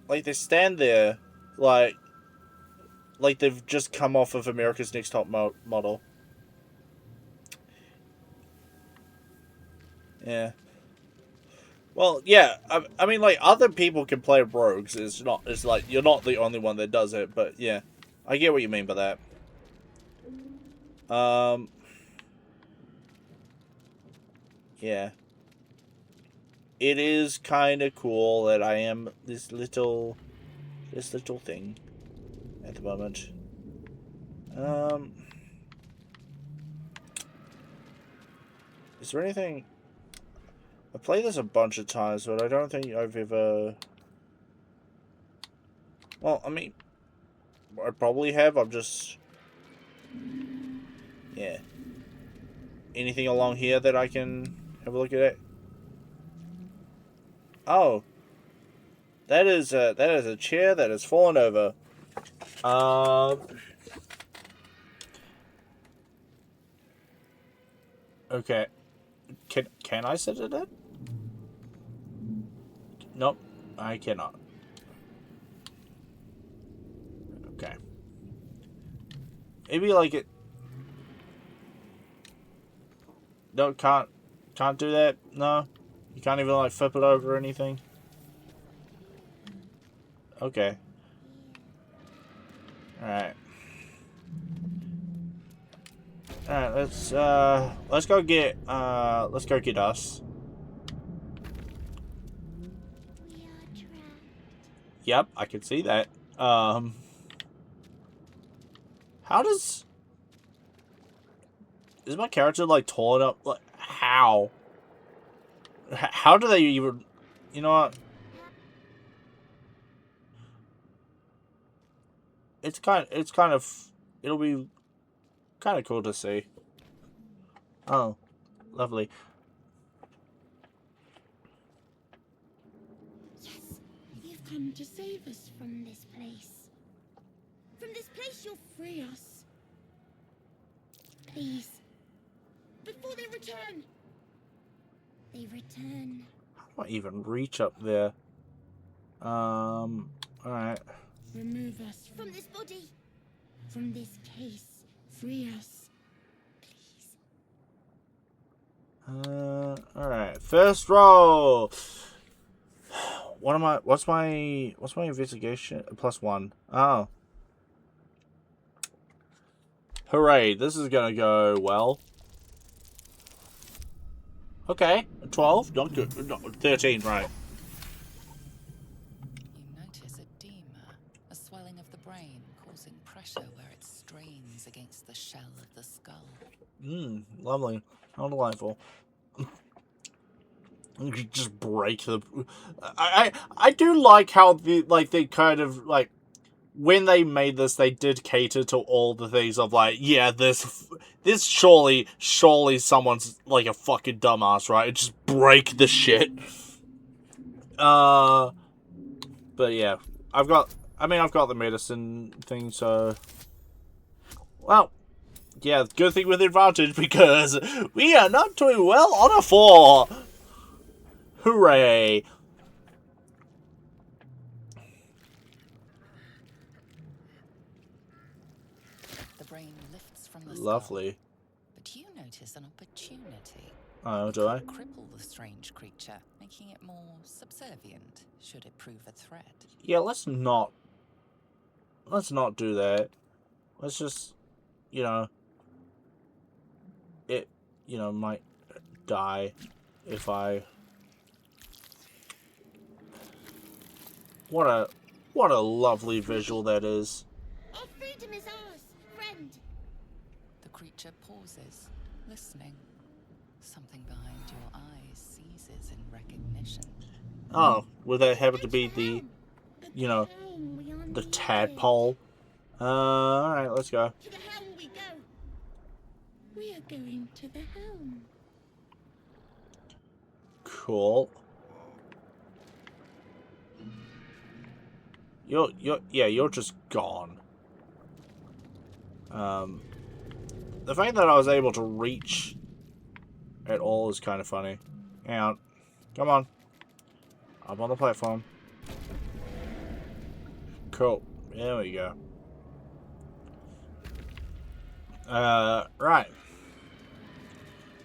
Like, they stand there, like like they've just come off of America's Next Top Model. Yeah. Well, yeah. I mean, like other people can play rogues. It's not. It's like you're not the only one that does it. But yeah, I get what you mean by that. Yeah. It is kind of cool that I am this little thing at the moment. Is there anything? I played this a bunch of times, but I don't think I've ever. Well, I mean, I probably have. I'm just. Yeah. Anything along here that I can have a look at it? Oh. That is a chair that has fallen over. Okay. Can I sit in it? Nope. I cannot. Okay. Maybe like it. No, can't do that. No, you can't even like flip it over or anything. Okay. All right. All right. Let's go get us. Yep, I can see that. How does... Is my character, like, tall enough? Like, how? How do they even... You know what? It's kind of... It'll be kind of cool to see. Oh, lovely. Yes, you've come to save us from this place. From this place, you'll free us. Please. Before they return. They return. How do I even reach up there? Alright. Remove us from this body. From this case. Free us. Please. Alright. First roll! What's my investigation? +1. Oh. Hooray, this is gonna go well. Okay, 12, not good. No, 13, right. You notice edema, a swelling of the brain, causing pressure where it strains against the shell of the skull. Lovely. How delightful. You could just break the... I do like how they kind of, like, when they made this, they did cater to all the things of, like, yeah, this surely someone's, like, a fucking dumbass, right? Just break the shit. But yeah, I've got the medicine thing, so... Well, yeah, good thing with advantage, because we are not doing well on a 4! Hooray! The brain lifts from the Lovely. skull, but you notice an opportunity. Oh, do I? Cripple the strange creature, making it more subservient, should it prove a threat. Yeah, let's not do that. Let's just, you know, it, might die if I... What a lovely visual that is. Our freedom is ours, friend. The creature pauses, listening. Something behind your eyes seizes in recognition. Oh, would that happen to be the, the tadpole? Alright, let's go. To the helm we go. We are going to the helm. Cool. You're just gone. The fact that I was able to reach at all is kind of funny. Hang on. Come on. Up on the platform. Cool. There we go. Right.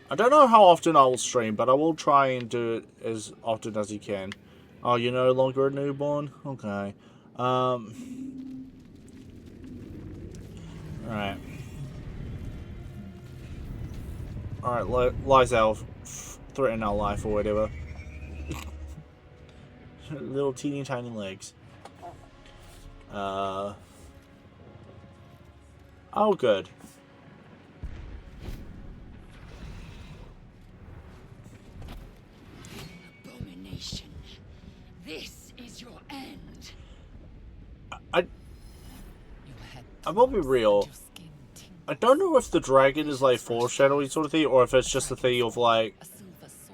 I don't know how often I will stream, but I will try and do it as often as you can. Oh, you're no longer a newborn? Okay. Alright. Alright, Lysel, threaten our life or whatever. Little teeny tiny legs. Oh, good. Abomination. This is your end. I will be real. I don't know if the dragon is like foreshadowing sort of thing, or if it's just a thing of like,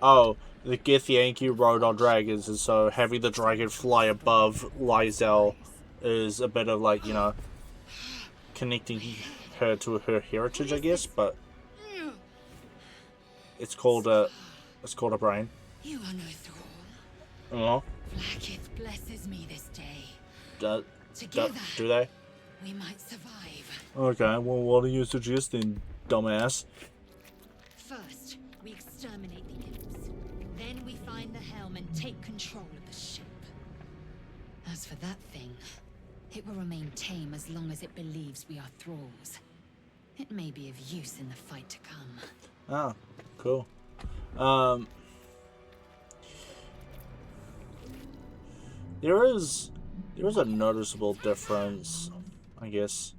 oh, the Githyanki rode on dragons, and so having the dragon fly above Lysel is a bit of like, you know, connecting her to her heritage, I guess. But it's called a brain. You are no thrall. Oh. Blackith blesses me this day. Together, do they? We might survive. Okay, well, what are you suggesting, dumbass? First, we exterminate the imps. Then we find the helm and take control of the ship. As for that thing, it will remain tame as long as it believes we are thralls. It may be of use in the fight to come. Oh, cool. There is a noticeable difference, I guess.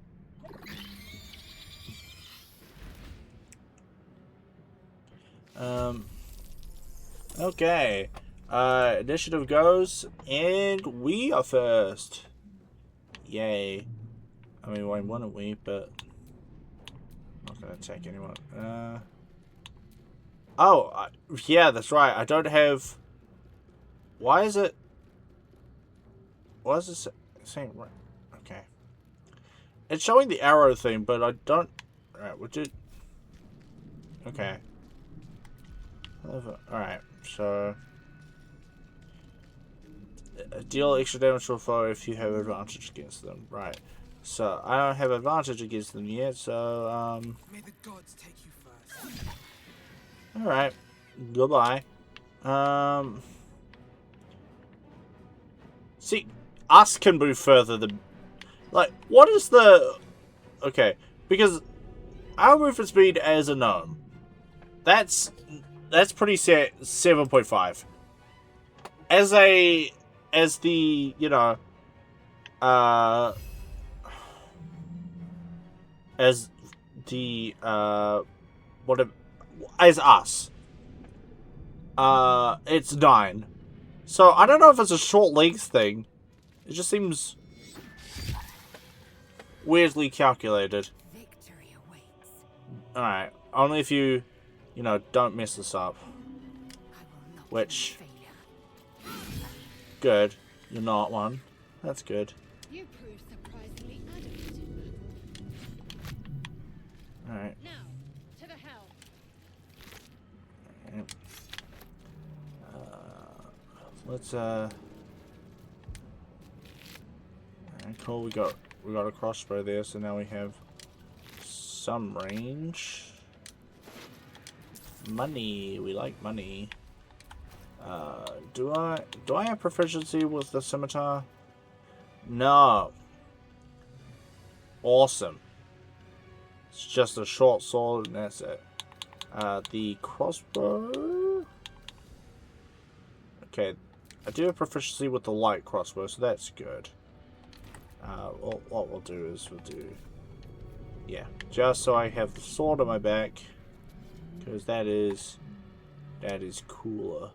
Okay. Initiative goes, and we are first. Yay. I mean, why wouldn't we? But I'm not gonna attack anyone. Oh, yeah, that's right. I don't have. Why is it? Why is this saying? Okay. It's showing the arrow thing, but I don't. Alright, would you? Okay. Alright, so. Deal extra damage to a foe if you have advantage against them. Right. So, I don't have advantage against them yet, so, May the gods take you first. Alright. Goodbye. See, us can move further than... Like, what is the... Okay, because our movement speed as a gnome, that's pretty set 7.5. As the, you know, as the, as us, it's 9. So, I don't know if it's a short length thing. It just seems weirdly calculated. Victory awaits. Alright, only if you know, don't mess this up. I will not Which, failure. good. You're not one. That's good. You prove surprisingly adamant in battle. Alright. Now, to the helm. Let's alright, cool, we got a crossbow there, so now we have some range. Money, we like money. Do I have proficiency with the scimitar? No. Awesome. It's just a short sword and that's it. The crossbow. Okay, I do have proficiency with the light crossbow, so that's good. What we'll do is yeah, just so I have the sword on my back, because that is cooler.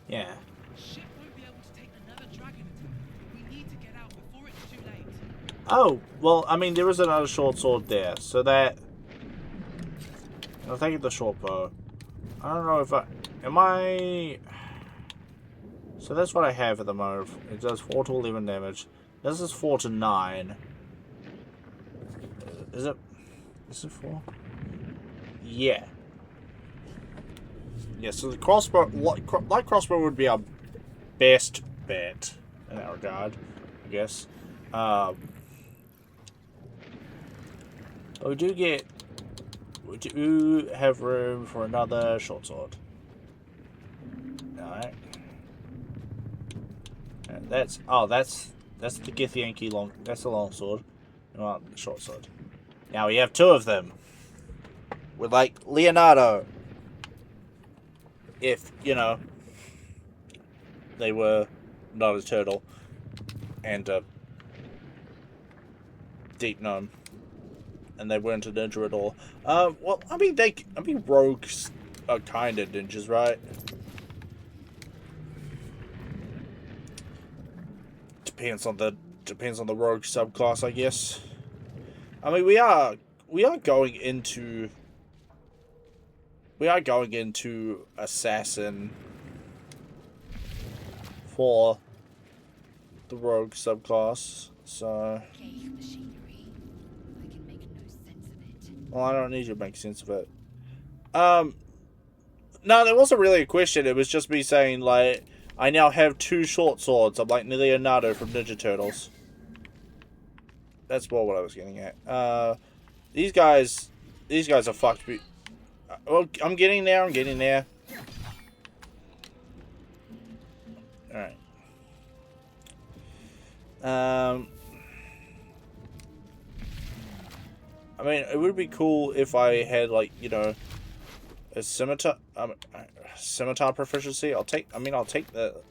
Yeah. Ship won't be able to take another dragon attack. We need to get out before it's too late. Oh, well, I mean, there is another short sword there, so that... I'll take the short bow. I don't know if I... Am I... So that's what I have at the moment. It does 4 to 11 damage. This is 4 to 9. Is it 4? Yeah. Yeah, so the crossbow... Light crossbow would be our best bet in that regard. guess. We do have room for another short sword. Alright. That's the Githyanki long. That's the long sword. Not the short sword. Now we have two of them. With like Leonardo. If, you know, they were not a turtle and a deep gnome. And they weren't a ninja at all. Well, I mean rogues are kind of ninjas, right? Depends on the rogue subclass, I guess. I mean, we are going into assassin for the rogue subclass, so. Archaic machinery. I can make no sense of it. Well, I don't need you to make sense of it. No, there wasn't really a question. It was just me saying, like, I now have two short swords. I'm like Leonardo from Ninja Turtles. That's more what I was getting at. These guys are fucked. Well, I'm getting there. Alright. I mean, it would be cool if I had, like, you know, a scimitar proficiency. I'll take the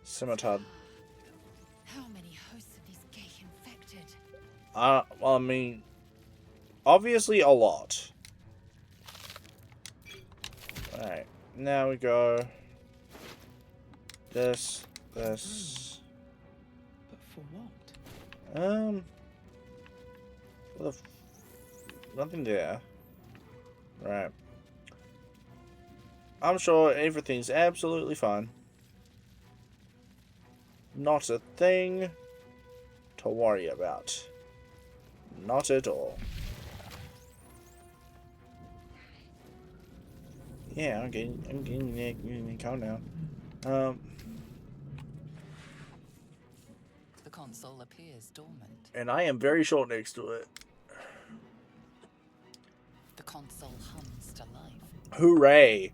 scimitar. How many hosts of these gay infected? Well, I mean, obviously a lot. Alright, now we go. This. But for what? Nothing there. Right. I'm sure everything's absolutely fine. Not a thing to worry about. Not at all. Yeah, I'm getting there. Calm down. The console appears dormant. And I am very short next to it. The console hums to life. Hooray!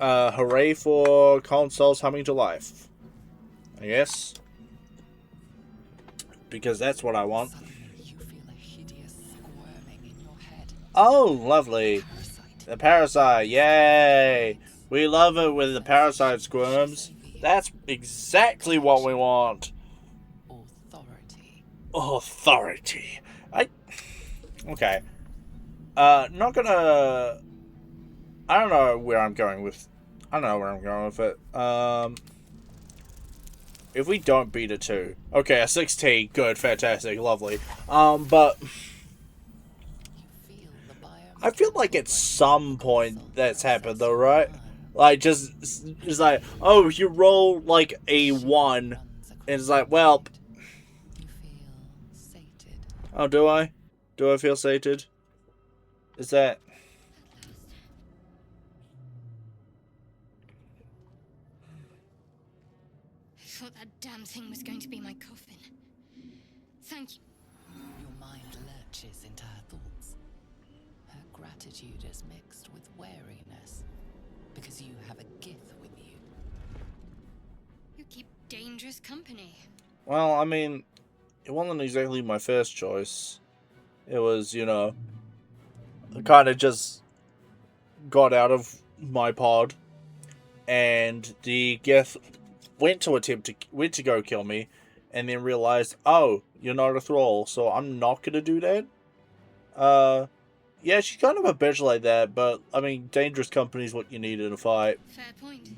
Hooray for consoles humming to life. I guess. Because that's what I want. Suddenly you feel a hideous squirming in your head. Oh, lovely. Parasite. The parasite, yay! We love it when the parasite squirms. That's exactly what we want. Authority. Authority. Okay. Not gonna... I don't know where I'm going with it. If we don't beat a 2. Okay, a 16. Good, fantastic, lovely. But... You feel the I feel like at some point that's happened though, right? Like, just like, oh, you roll, like, a 1, and it's like, well... You feel sated. Oh, do I? Do I feel sated? Is that... I thought that damn thing was going to be my coffin. Thank you. Your mind lurches into her thoughts. Her gratitude is mixed with wariness, because you have a Gith with you. You keep dangerous company. Well, I mean, it wasn't exactly my first choice. It was, you know, I kind of just got out of my pod, and the Geth went to go kill me, and then realized, oh, you're not a thrall, so I'm not gonna do that. Yeah, she's kind of a bitch like that, but I mean, dangerous company is what you need in a fight. Fair point.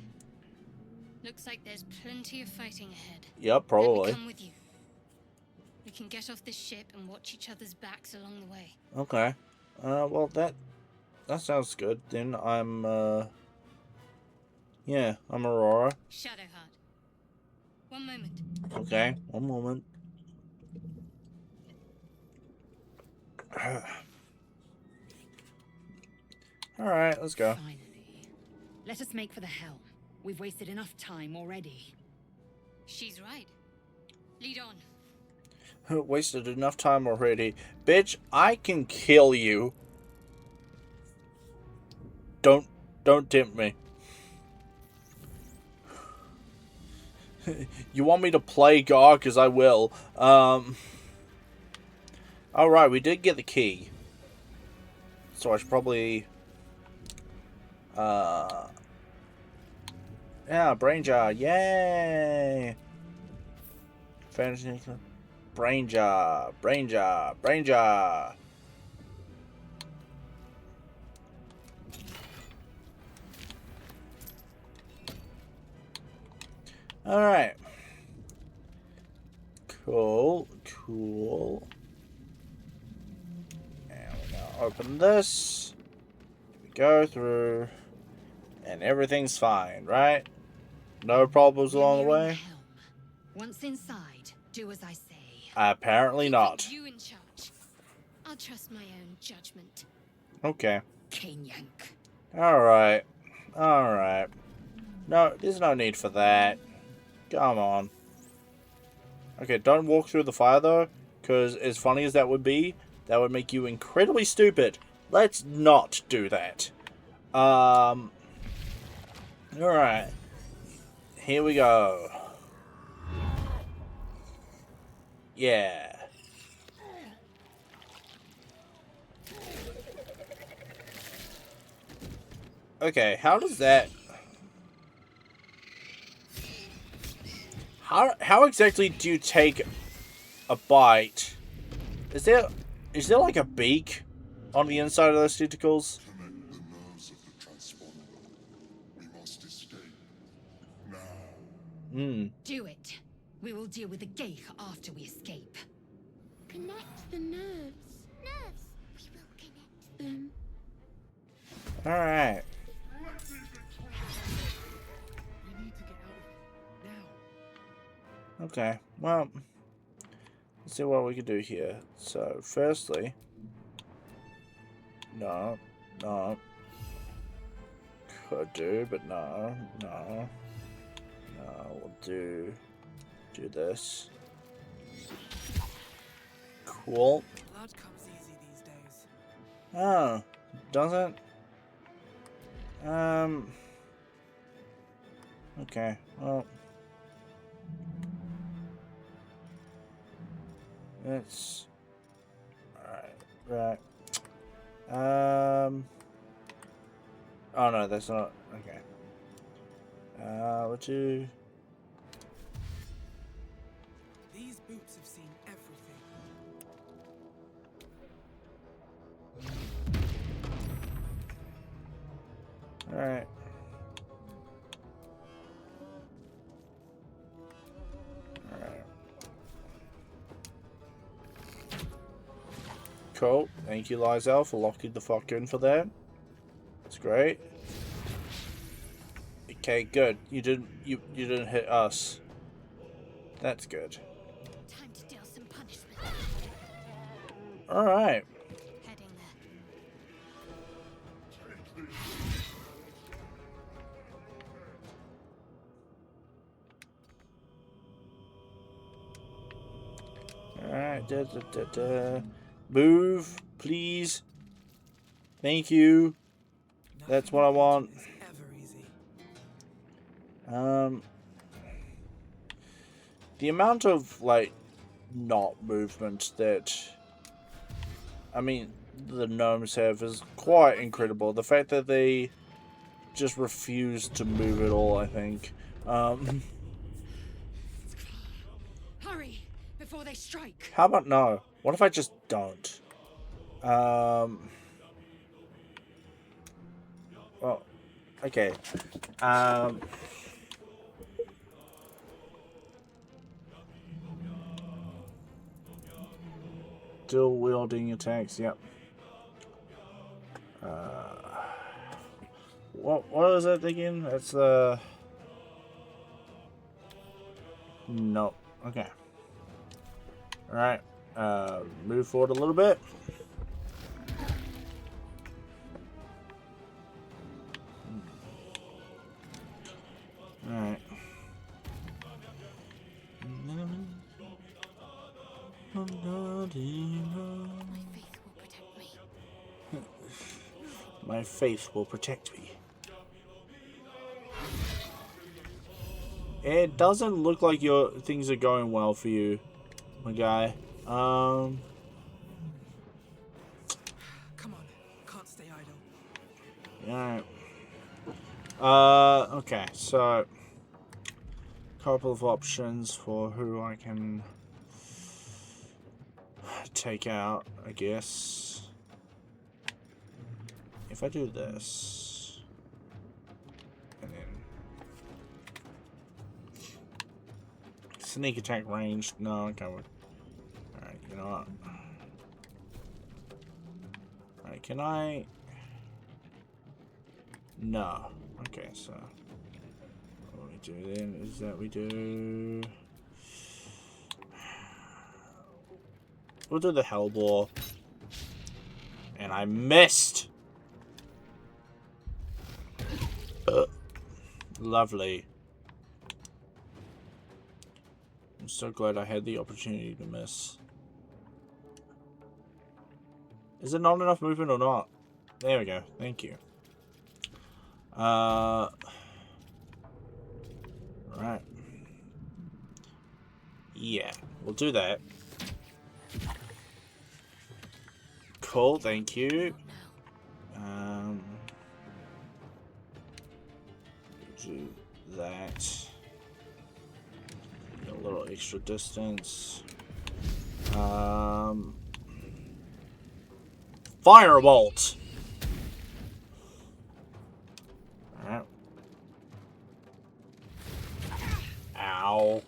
Looks like there's plenty of fighting ahead. Yep, Let me probably. come with you. We can get off this ship and watch each other's backs along the way. Okay. Well, that sounds good. Then I'm, yeah, I'm Aurora. Shadowheart. One moment. Okay, one moment. Alright, let's go. Finally. Let us make for the helm. We've wasted enough time already. She's right. Lead on. Wasted enough time already. Bitch, I can kill you. Don't tempt me. You want me to play God? Because I will. Alright, we did get the key. So I should probably... yeah, brain jar. Yay! Fantasy... Brain jar. Brain jar. Brain jar. Alright. Cool. Cool. And we're gonna open this. We go through. And everything's fine, right? No problems We're along the nearing way? helm. Once inside, do as I say. Apparently not. You in charge. I'll trust my own judgment. Okay. Cane yank. Alright. Alright. No, there's no need for that. Come on. Okay, don't walk through the fire though, because as funny as that would be, that would make you incredibly stupid. Let's not do that. Alright. Here we go. Yeah. Okay, how does that... How exactly do you take a bite? Is there like a beak on the inside of those tentacles? Connect the nerves of the transponder. We must escape. Now. Do it. We will deal with the Geich after we escape. Connect the nerves. Nerves. We will connect them. Alright. We need to get out now. Okay, well, let's see what we can do here. So, firstly, no, could do, but no, we'll do this. Cool. Blood comes easy these days. Oh, doesn't? Okay, well. That's right. Oh no, that's not okay. What do? These boots have seen everything. All right. Cool. Thank you, Lizelle, for locking the fuck in for that. That's great. Okay, good. You didn't hit us. That's good. Time to deal some punishment. All right. Heading there. All right. Move, please. Thank you. That's what I want. It's ever easy. The amount of like not movement that the gnomes have is quite incredible. The fact that they just refuse to move at all, I think. Hurry before they strike. How about no? What if I just don't? Well, okay. Dual wielding attacks, yep. What is that again? That's the... No. Okay. Alright. Move forward a little bit. Alright. My faith will protect me. My faith will protect me. It doesn't look like your things are going well for you, my guy. Come on, can't stay idle. Alright. Okay, so couple of options for who I can take out, I guess. If I do this, and then sneak attack range, no, okay. Alright, you know what? Alright, can I? No. Okay, so what we do then is that we do. We'll do the Hellbore. And I missed! Lovely. I'm so glad I had the opportunity to miss. Is it not enough movement or not? There we go. Thank you. Right. Yeah, we'll do that. Cool, thank you. Do that. A little extra distance. Firebolt! Alright. Ow.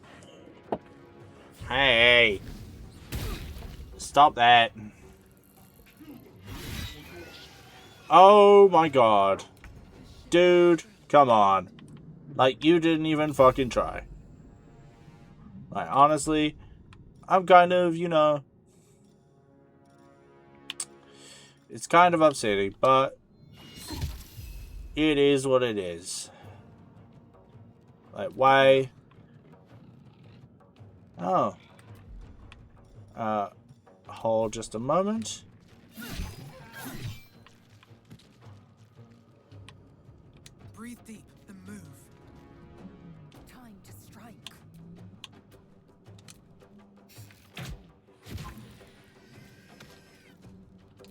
Hey! Stop that. Oh my god. Dude, come on. Like, you didn't even fucking try. Like, honestly, I'm kind of, you know... It's kind of upsetting, but... It is what it is. Like, why... Oh. Hold just a moment. Breathe deep and move. Time to strike.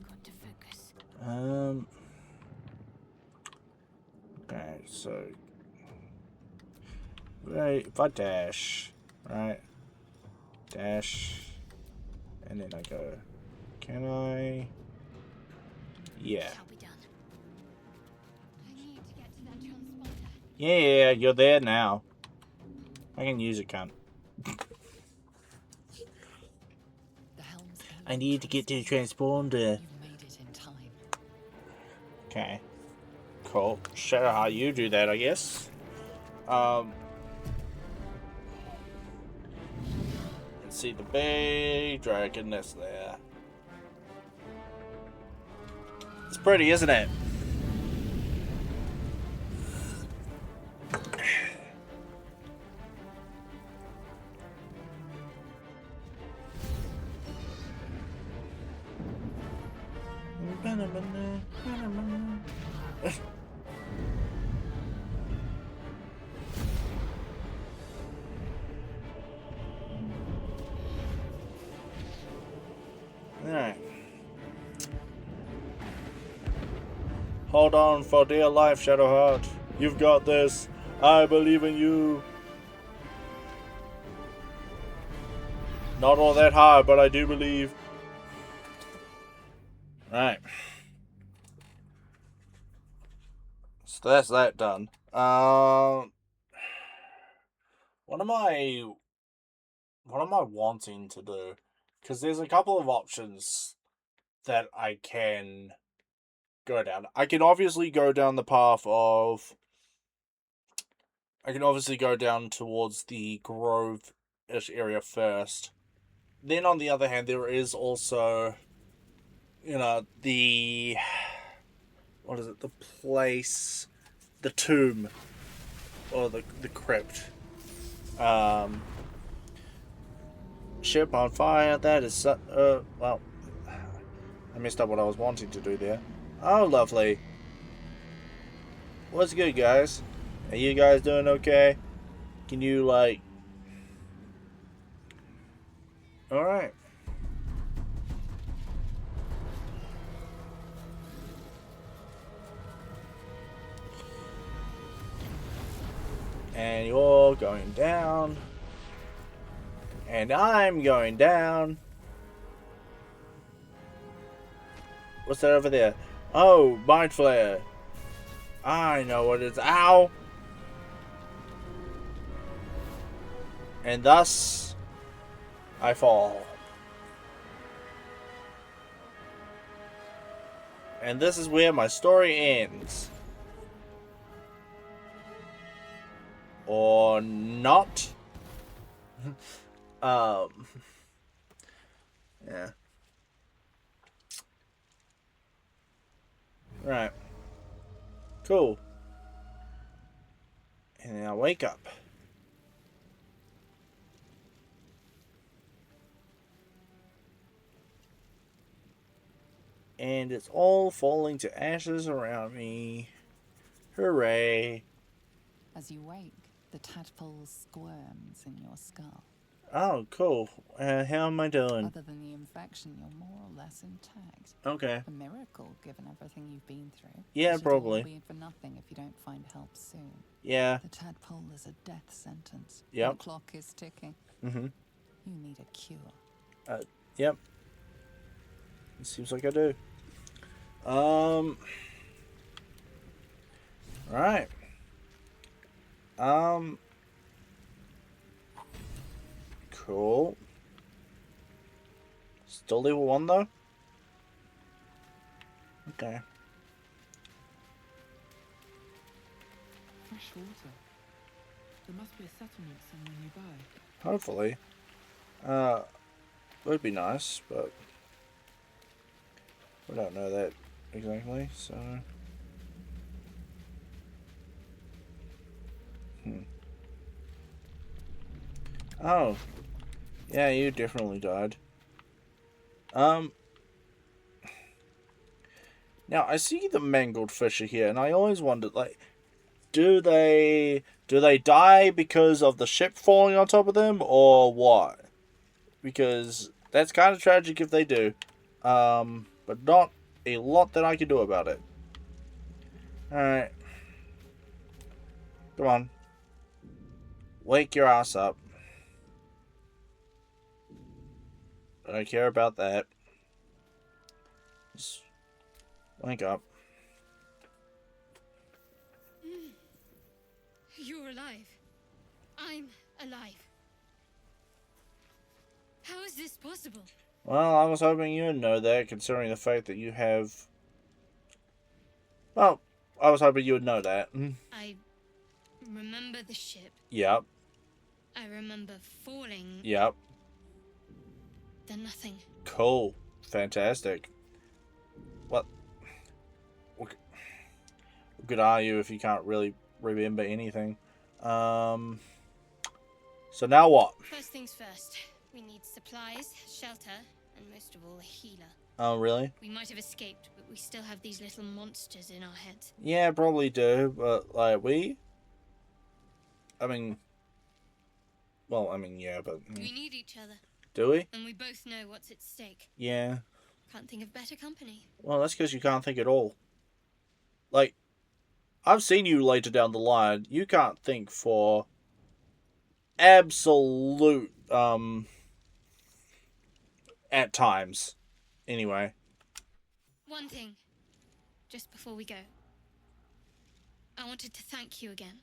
Got to focus. Okay, so... Right, if I dash, right? Dash... And then I go... Can I... Yeah. Shall be done. I need to get to that transponder. Yeah, you're there now. I can use it, cunt. The helm's I need to get to the transponder. You made it in time. Okay. Cool. Show how you do that, I guess. Let's see the big dragon that's there. It's pretty, isn't it? Alright. Hold on for dear life, Shadowheart. You've got this. I believe in you. Not all that hard, but I do believe. Right. So that's that done. What am I wanting to do? Because there's a couple of options that I can go down. I can obviously go down the path of... I can obviously go down towards the Grove-ish area first. Then on the other hand, there is also, you know, the... What is it? The place... The tomb. Or the crypt. ship on fire. That is well, I messed up what I was wanting to do there. Oh, lovely. What's good, guys? Are you guys doing okay? Can you, like... Alright. And you're going down. And I'm going down. What's that over there? Oh, Mind Flare. I know what it is. Ow! And thus, I fall. And this is where my story ends. Or not. Yeah. Right. Cool. And then I wake up. And it's all falling to ashes around me. Hooray. As you wake, the tadpole squirms in your skull. Oh, cool. How am I doing? Other than the infection, you're more or less intact. Okay. A miracle, given everything you've been through. Yeah, It'll probably. all be for nothing if you don't find help soon. Yeah. The tadpole is a death sentence. Yep. The clock is ticking. Mm-hmm. You need a cure. Yep. It seems like I do. Right. Cool. Still level 1 though? Okay. Fresh water. There must be a settlement somewhere nearby. Hopefully. Would be nice, but we don't know that exactly, so... Oh. Yeah, you definitely died. Now, I see the mangled fish are here, and I always wondered, like, do they die because of the ship falling on top of them, or what? Because that's kind of tragic if they do. But not a lot that I can do about it. Alright. Come on. Wake your ass up. I don't care about that. Just wake up. You're alive. I'm alive. How is this possible? Well, I was hoping you would know that, considering the fact that you have... Well, I was hoping you would know that. I remember the ship. Yep. I remember falling. Yep. Then nothing. Cool. Fantastic. What good are you if you can't really remember anything? So now what? First things first. We need supplies, shelter, and most of all, a healer. Oh, really? We might have escaped, but we still have these little monsters in our heads. Yeah, probably do, but, like, yeah, but... We need each other, Do we? and we both know what's at stake. Yeah. Can't think of better company. Well, that's because you can't think at all. Like, I've seen you later down the line. You can't think for absolute, at times. Anyway. One thing, just before we go. I wanted to thank you again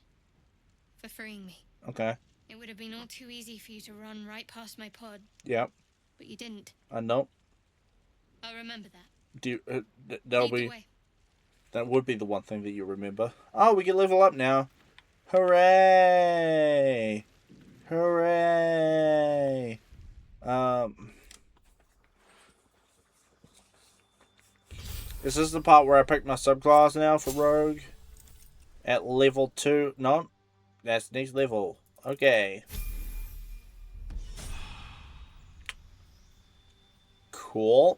for freeing me. Okay. It would have been all too easy for you to run right past my pod, Yep. but you didn't. I know. I'll remember that. That'll that would be the one thing that you remember. Oh, we can level up now. Hooray! Hooray! Is this the part where I pick my subclass now for Rogue? At level 2? No. That's next level. Okay. Cool.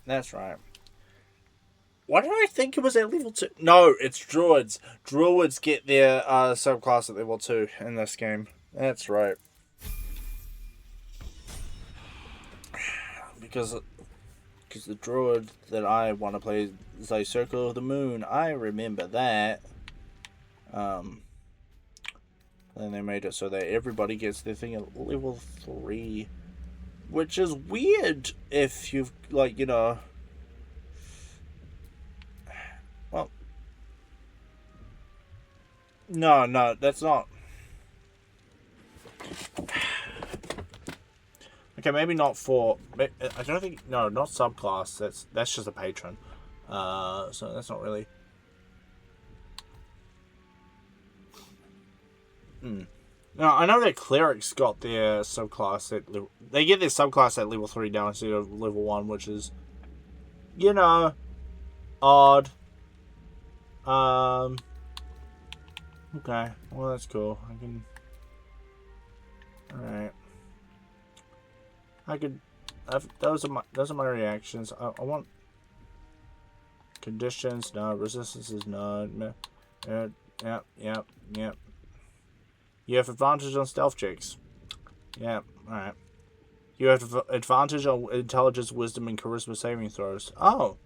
That's right. Why did I think it was at level 2? No, it's druids. Druids get their subclass at level 2 in this game. That's right. Because the druid that I want to play is like Circle of the Moon. I remember that. Then they made it so that everybody gets their thing at level 3. Which is weird if you've, like, you know... Well... No, that's not... Okay, maybe not for... I don't think... No, not subclass. That's just a patron. So that's not really... Now, I know that clerics got their subclass at level... They get their subclass at level 3 down instead of level 1, which is... You know... Odd. Okay. Well, that's cool. I can... Alright. I could... those are my reactions. I want... Conditions, no. Resistances, no. Yep. You have advantage on stealth checks. Yeah, alright. You have advantage on intelligence, wisdom, and charisma saving throws. Oh!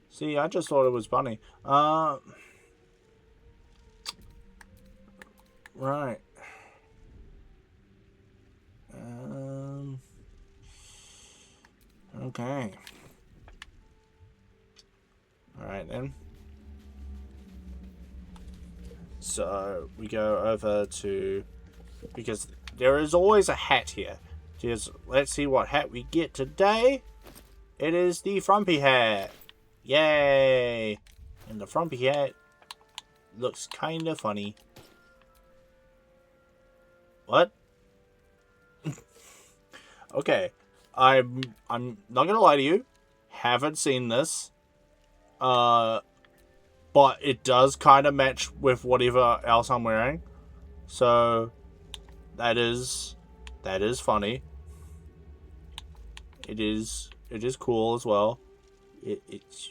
See, I just thought it was funny. Right. Okay. Alright then. So we go over to, because there is always a hat here. Let's see what hat we get today. It is the frumpy hat. Yay! And the frumpy hat looks kind of funny. What? Okay, I'm not gonna lie to you. Haven't seen this. But it does kind of match with whatever else I'm wearing. So that is funny. It is cool as well. It's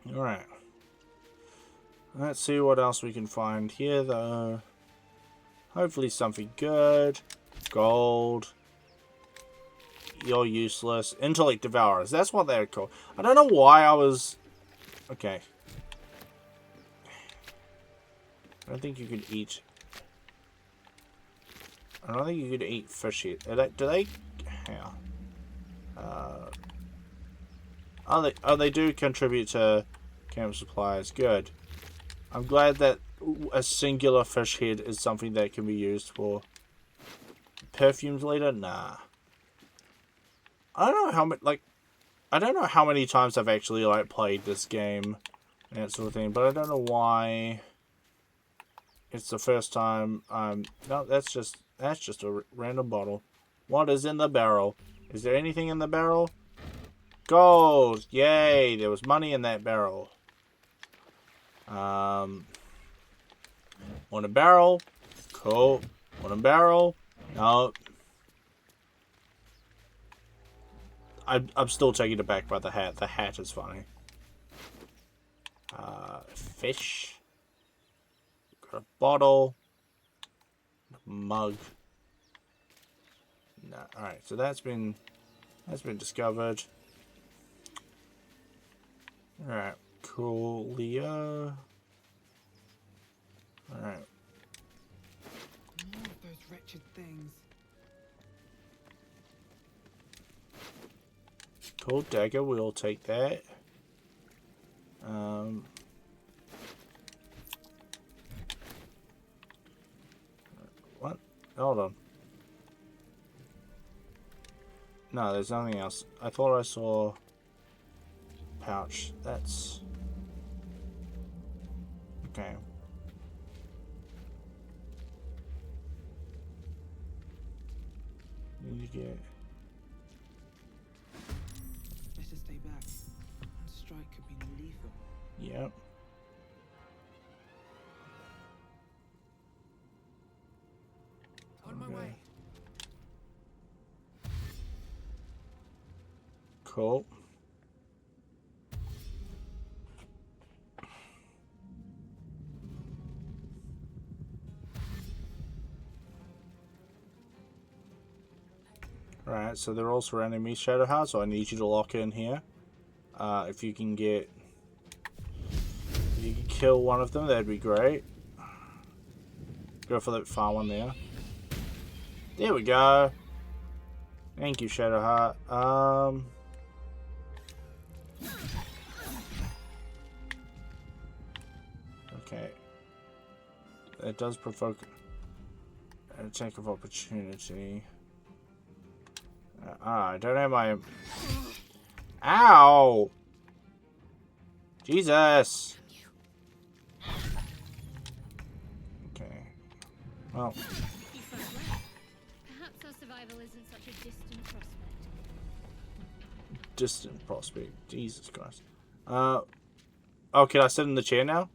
all right. Let's see what else we can find here, though. Hopefully something good. Gold. You're useless. Intellect Devourers. That's what they're called. I don't know why I was... Okay. I don't think you could eat... I don't think you could eat fish here. Do they... How? Oh, they do contribute to camp supplies. Good. I'm glad that a singular fish head is something that can be used for perfumes later. Nah. I don't know how many, like, I don't know how many times I've actually, like, played this game and that sort of thing, but I don't know why it's the first time. No, that's just a random bottle. What is in the barrel? Is there anything in the barrel? Gold! Yay! There was money in that barrel. Want a barrel? Cool. Want a barrel? No. I'm still taken aback by the hat. The hat is funny. Fish. Got a bottle. Mug. No. Alright, so that's been discovered. Alright, cool. Leo. Alright. More of those wretched things. Cool dagger, we'll take that. What? Hold on. No, there's nothing else. I thought I saw pouch. That's okay. Need to get. Better stay back. One strike could be lethal. Yep. Cool. Alright, so they're all surrounding me, Shadowheart, so I need you to lock in here. If you can kill one of them, that'd be great. Go for that far one there. There we go. Thank you, Shadowheart. Okay. That does provoke an attack of opportunity. I don't have my... Ow! Jesus! Okay. Well... Perhaps our survival isn't such a distant prospect. Distant prospect. Jesus Christ. Oh, can I sit in the chair now?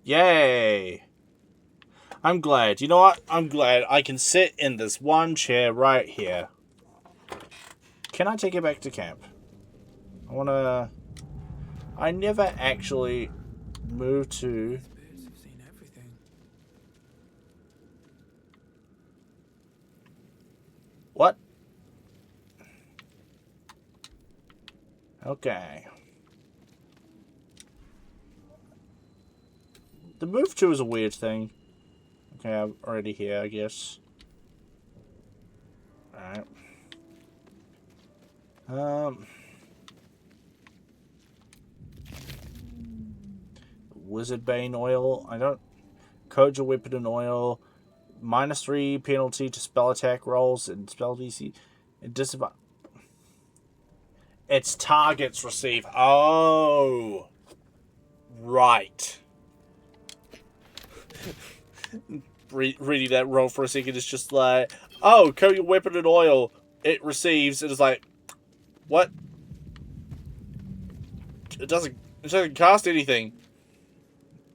Yay! I'm glad. You know what? I'm glad I can sit in this one chair right here. Can I take it back to camp? I never actually moved to... Birds have seen everything. What? Okay. The move to is a weird thing. Okay, I'm already here, I guess. Alright. Wizard Bane oil. I don't... Coat your weapon in oil. -3 penalty to spell attack rolls and spell DC. And disavow... Its targets receive... Oh! Right. Reading that roll for a second is just like, oh, coat your weapon in oil. It receives. It is like, what? It doesn't cast anything.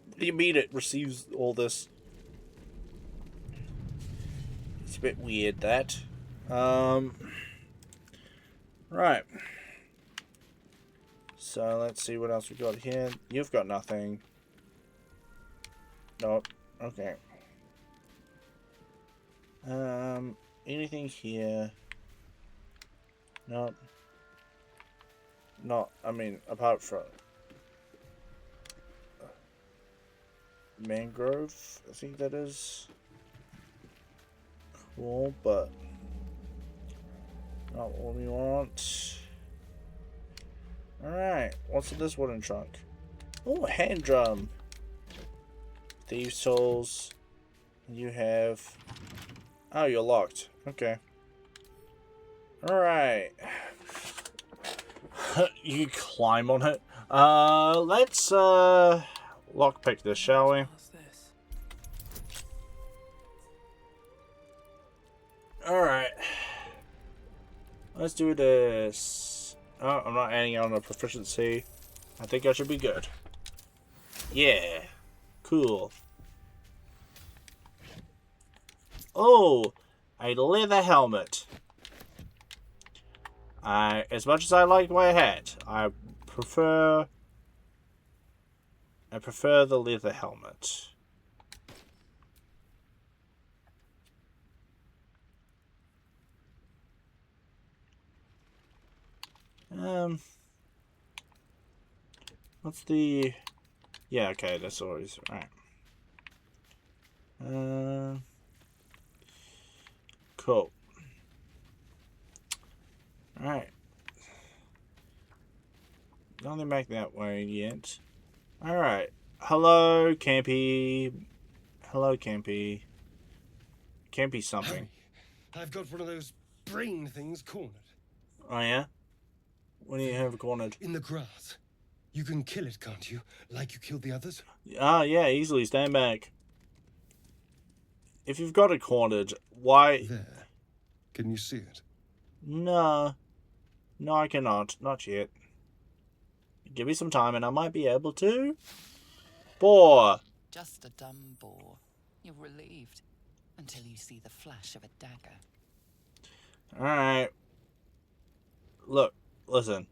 What do you mean it receives all this? It's a bit weird, that. Right. So let's see what else we got here. You've got nothing. Nope. Okay. Anything here? Nope. Not, I mean, apart from mangrove, I think that is cool, but not what we want. Alright, what's in this wooden trunk? Oh, a hand drum. Thieves' tools. You have... Oh, you're locked. Okay. Alright. You climb on it. Let's lockpick this, shall we? What's this? Alright. Let's do this. Oh, I'm not adding on a proficiency. I think I should be good. Yeah. Cool. Oh, a leather helmet. As much as I like my hat, I prefer the leather helmet. What's the... Yeah, okay, that's always... Right. Cool. Alright. Nothing back that way yet. Alright. Hello, Campy. Hello, Campy. Campy something. I've got one of those brain things cornered. Oh, yeah? What do you have cornered? In the grass. You can kill it, can't you? Like you killed the others? Ah, yeah, easily. Stand back. If you've got it cornered, why... There. Can you see it? No. No, I cannot. Not yet. Give me some time and I might be able to. Boar. Just a dumb boar. You're relieved until you see the flash of a dagger. Alright. Look, listen.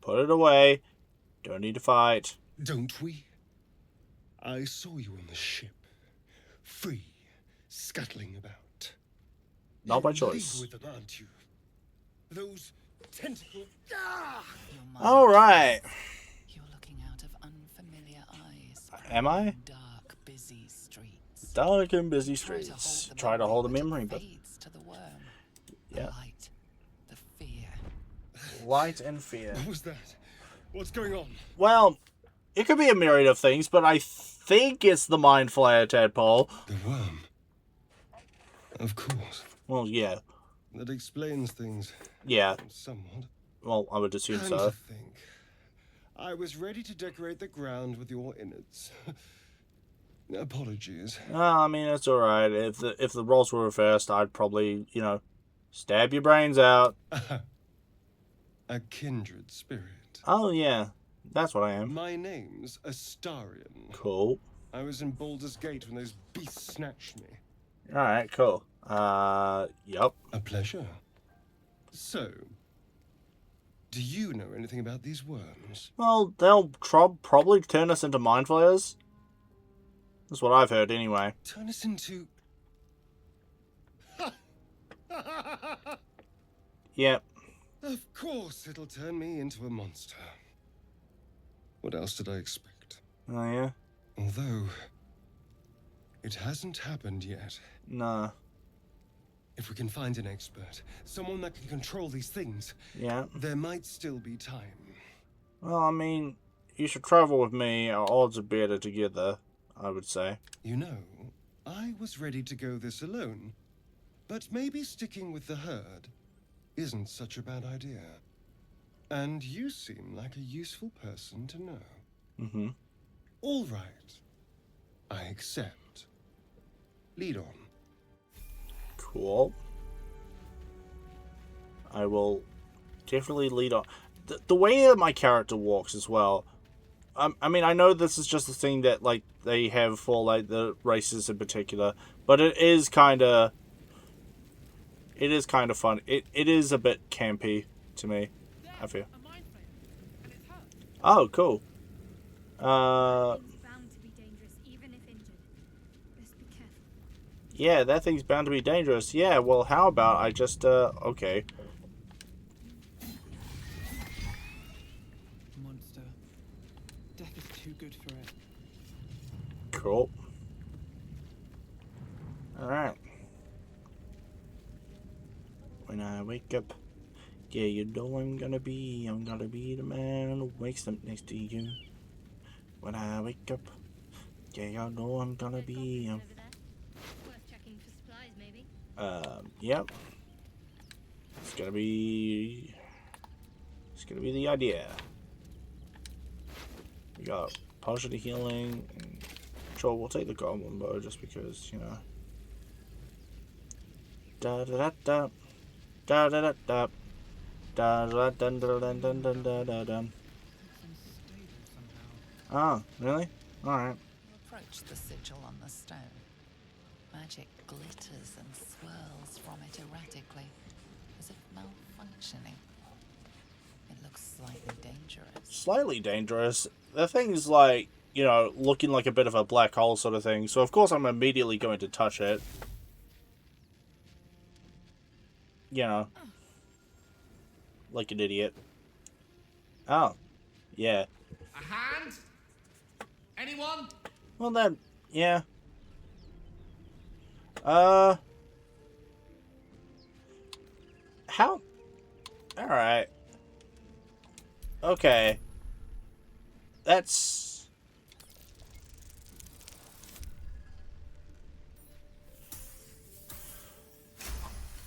Put it away. Don't need to fight. Don't we? I saw you on the ship. Free, scuttling about. Not by You choice. live with them, aren't you? Those tentacles. Ah! Your mind Alright. You're looking out of unfamiliar eyes. Am I? Dark, busy streets. Dark and busy streets. Try to hold the memory, but... fades to the worm. Yeah. The light, the fear. Light and fear. What was that? What's going on? Well, it could be a myriad of things, but I think it's the Mind Flayer tadpole. The worm. Of course. Well, yeah. That explains things Yeah. somewhat. Well, I would assume And so. to think, I was ready to decorate the ground with your innards. Apologies. I mean, it's alright. If the roles were reversed, I'd probably, stab your brains out. A kindred spirit. Oh, yeah. That's what I am. My name's Astarion. Cool. I was in Baldur's Gate when those beasts snatched me. Alright, cool. Yup. A pleasure. So, do you know anything about these worms? Well, they'll probably turn us into Mind Flayers. That's what I've heard, anyway. Turn us into... Yep. Of course it'll turn me into a monster. What else did I expect? Oh, yeah? Although, it hasn't happened yet. No. If we can find an expert, someone that can control these things, Yeah. there might still be time. Well, I mean, you should travel with me. Our odds are better together, I would say. You know, I was ready to go this alone, but maybe sticking with the herd isn't such a bad idea. And you seem like a useful person to know. Mm-hmm. All right. I accept. Lead on. Cool. I will definitely lead on. The way that my character walks as well. I mean, I know this is just the thing that, like, they have for, like, the races in particular. But it is kind of... It is kind of fun. It is a bit campy to me, I feel. A mind flayer, and it's her. Oh, cool. Things bound to be dangerous, even if injured. Best be careful. Yeah, that thing's bound to be dangerous. Yeah, well, how about I just, okay. Monster. Death is too good for it. Cool. Alright. When I wake up, yeah, you know I'm gonna be the man who wakes up next to you. When I wake up, yeah, you know I'm gonna be, Over there. Worth checking for supplies, maybe. yep. It's gonna be the idea. We got potion of healing. And sure, we'll take the goblin bow just because, Da da da da. Da da da da. Da da dun dun dun dun dun dun dun dun. It's unstable somehow. Oh, really? Alright. You approach the sigil on the stone. Magic glitters and swirls from it erratically, as if malfunctioning. It looks slightly dangerous. Slightly dangerous. The thing's like, looking like a bit of a black hole sort of thing. So of course I'm immediately going to touch it. Like an idiot. Oh. Yeah. A hand? Anyone? Well then, yeah. How? Alright. Okay. That's...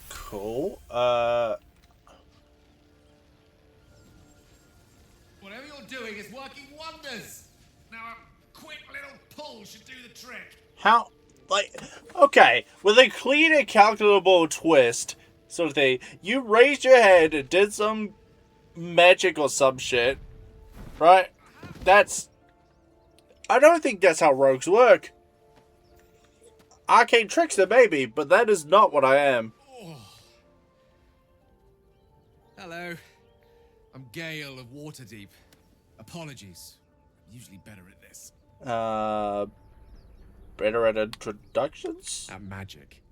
Cool. Whatever you're doing is working wonders. Now a quick little pull should do the trick. How? Like, okay, with a clean and calculable twist sort of thing, you raised your head and did some magic or some shit, right? I don't think that's how rogues work. Arcane trickster, maybe, but that is not what I am. Hello. I'm Gale of Waterdeep. Apologies. I'm usually better at this. Better at introductions? At magic.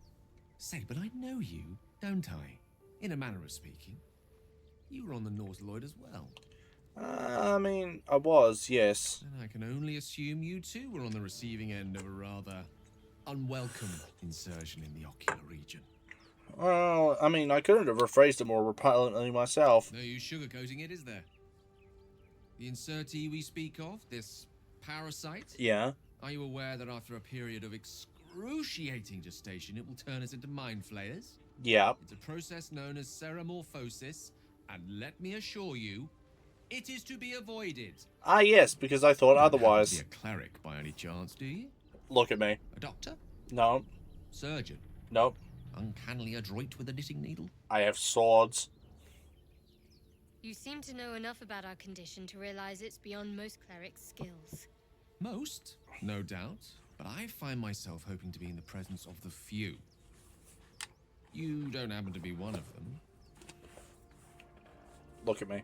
Say, but I know you, don't I? In a manner of speaking. You were on the Norse Lloyd as well. I mean, I was, yes. And I can only assume you too were on the receiving end of a rather unwelcome insertion in the ocular region. Well, I mean, I couldn't have rephrased it more repellently myself. No use sugarcoating it, is there? The insertee we speak of, this parasite? Yeah. Are you aware that after a period of excruciating gestation, it will turn us into mind flayers? Yeah. It's a process known as ceramorphosis, and let me assure you, it is to be avoided. Ah, yes, because I thought You don't happen to otherwise. be a cleric by any chance, do you? Look at me. A doctor? No. Surgeon? Nope. Uncannily adroit with a knitting needle? I have swords. You seem to know enough about our condition to realize it's beyond most clerics' skills. Most, no doubt, but I find myself hoping to be in the presence of the few. You don't happen to be one of them. Look at me.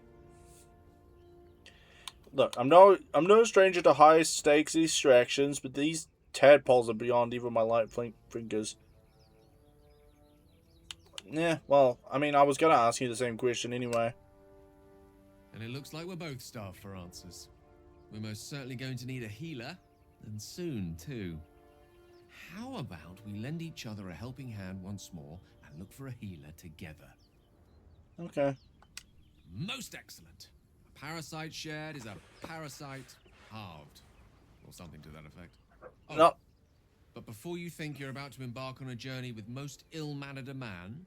Look, I'm no stranger to high stakes distractions, but these tadpoles are beyond even my light fingers. Yeah, well, I mean, I was gonna ask you the same question anyway. And it looks like we're both starved for answers. We're most certainly going to need a healer, and soon, too. How about we lend each other a helping hand once more and look for a healer together? Okay. Most excellent. A parasite shared is a parasite halved. Or something to that effect. Oh, No. but before you think you're about to embark on a journey with most ill-mannered a man,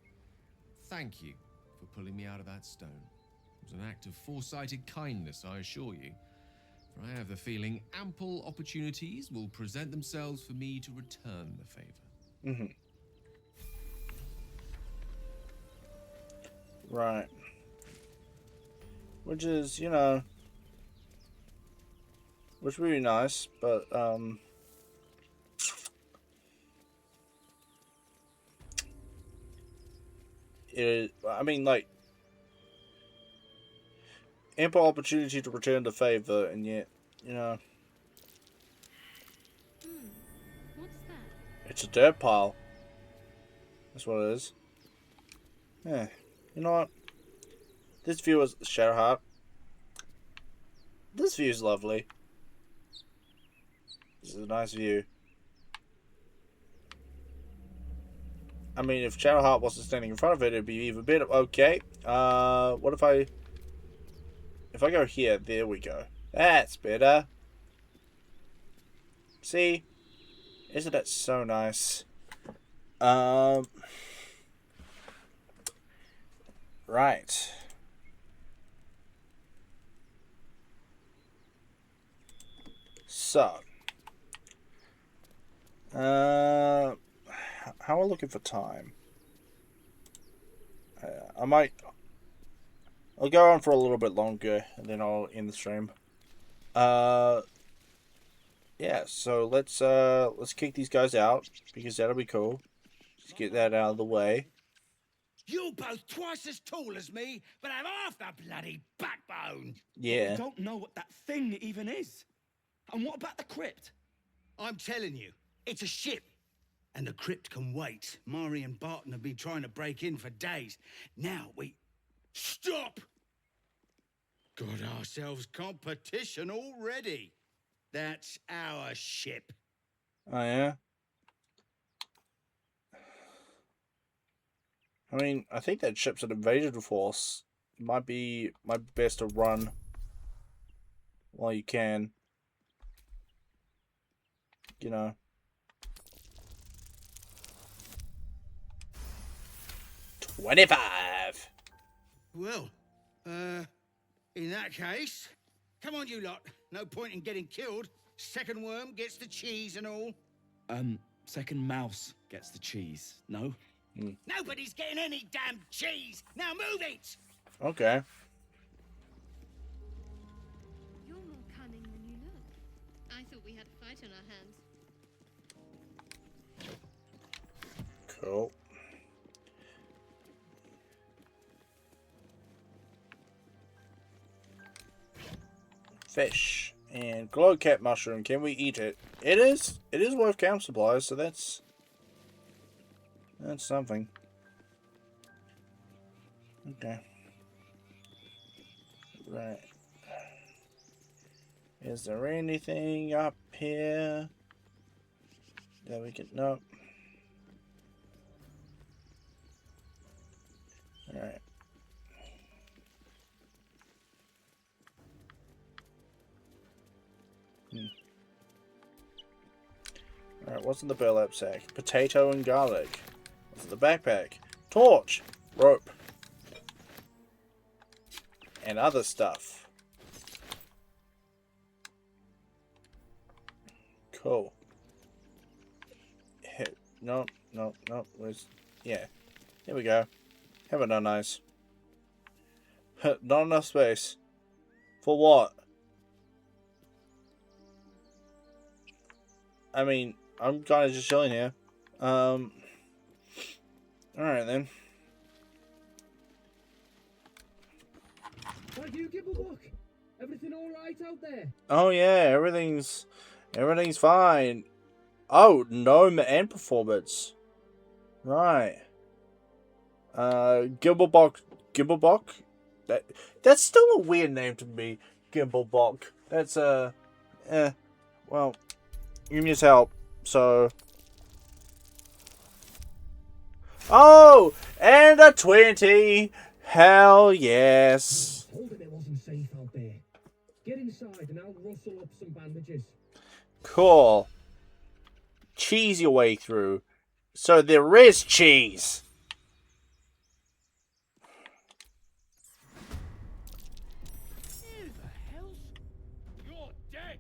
thank you for pulling me out of that stone. It was an act of foresighted kindness, I assure you. For I have the feeling ample opportunities will present themselves for me to return the favor. Right. Which is, you know, which would be nice, but I mean, like, ample opportunity to return the favor, and yet, you know, What's that? it's a dirt pile. That's what it is. Yeah. You know what? This view is Shadowheart. This view is lovely. This is a nice view. I mean, if Shadowheart wasn't standing in front of it, it'd be even better. Okay. What if I go here? There we go. That's better. See? Isn't that so nice? Right. So, how am I looking for time? I'll go on for a little bit longer, and then I'll end the stream. Yeah. So let's kick these guys out because that'll be cool. Let's get that out of the way. You're both twice as tall as me, but have half the bloody backbone. Yeah. We don't know what that thing even is. And what about the crypt? I'm telling you, it's a ship. And the crypt can wait. Mari and Barton have been trying to break in for days. Now we... Stop! Got ourselves competition already. That's our ship. Oh yeah. I mean, I think that ship's an invasion force. It might be best to run while you can. You know. $25. Well, in that case, come on you lot. No point in getting killed. Second worm gets the cheese and all. Second mouse gets the cheese, no? Nobody's getting any damn cheese. Now move it! Okay. You're more cunning than you look. I thought we had a fight on our hands. Cool. Fish. And glow cat mushroom. Can we eat it? It is worth camp supplies, so that's something. Okay. Right. Is there anything up here that we can... Nope. Alright. Alright, what's in the burlap sack? Potato and garlic. What's in the backpack? Torch! Rope. And other stuff. Cool. Nope. Where's... Yeah. Here we go. Haven't done nice. Not enough space. For what? I mean, I'm kind of just chilling here. Alright then. Thank you, Gibblebook. Everything alright out there? Oh yeah, everything's fine. Oh, gnome and performance. Right. Gibblebok. That's still a weird name to me. Gibblebok. That's well, you need help. So. Oh, and a 20. Hell yes. Told him it wasn't safe out there. Get inside and I'll rustle up some bandages. Cool. Cheese your way through. So there is cheese. Who the hell? You're dead.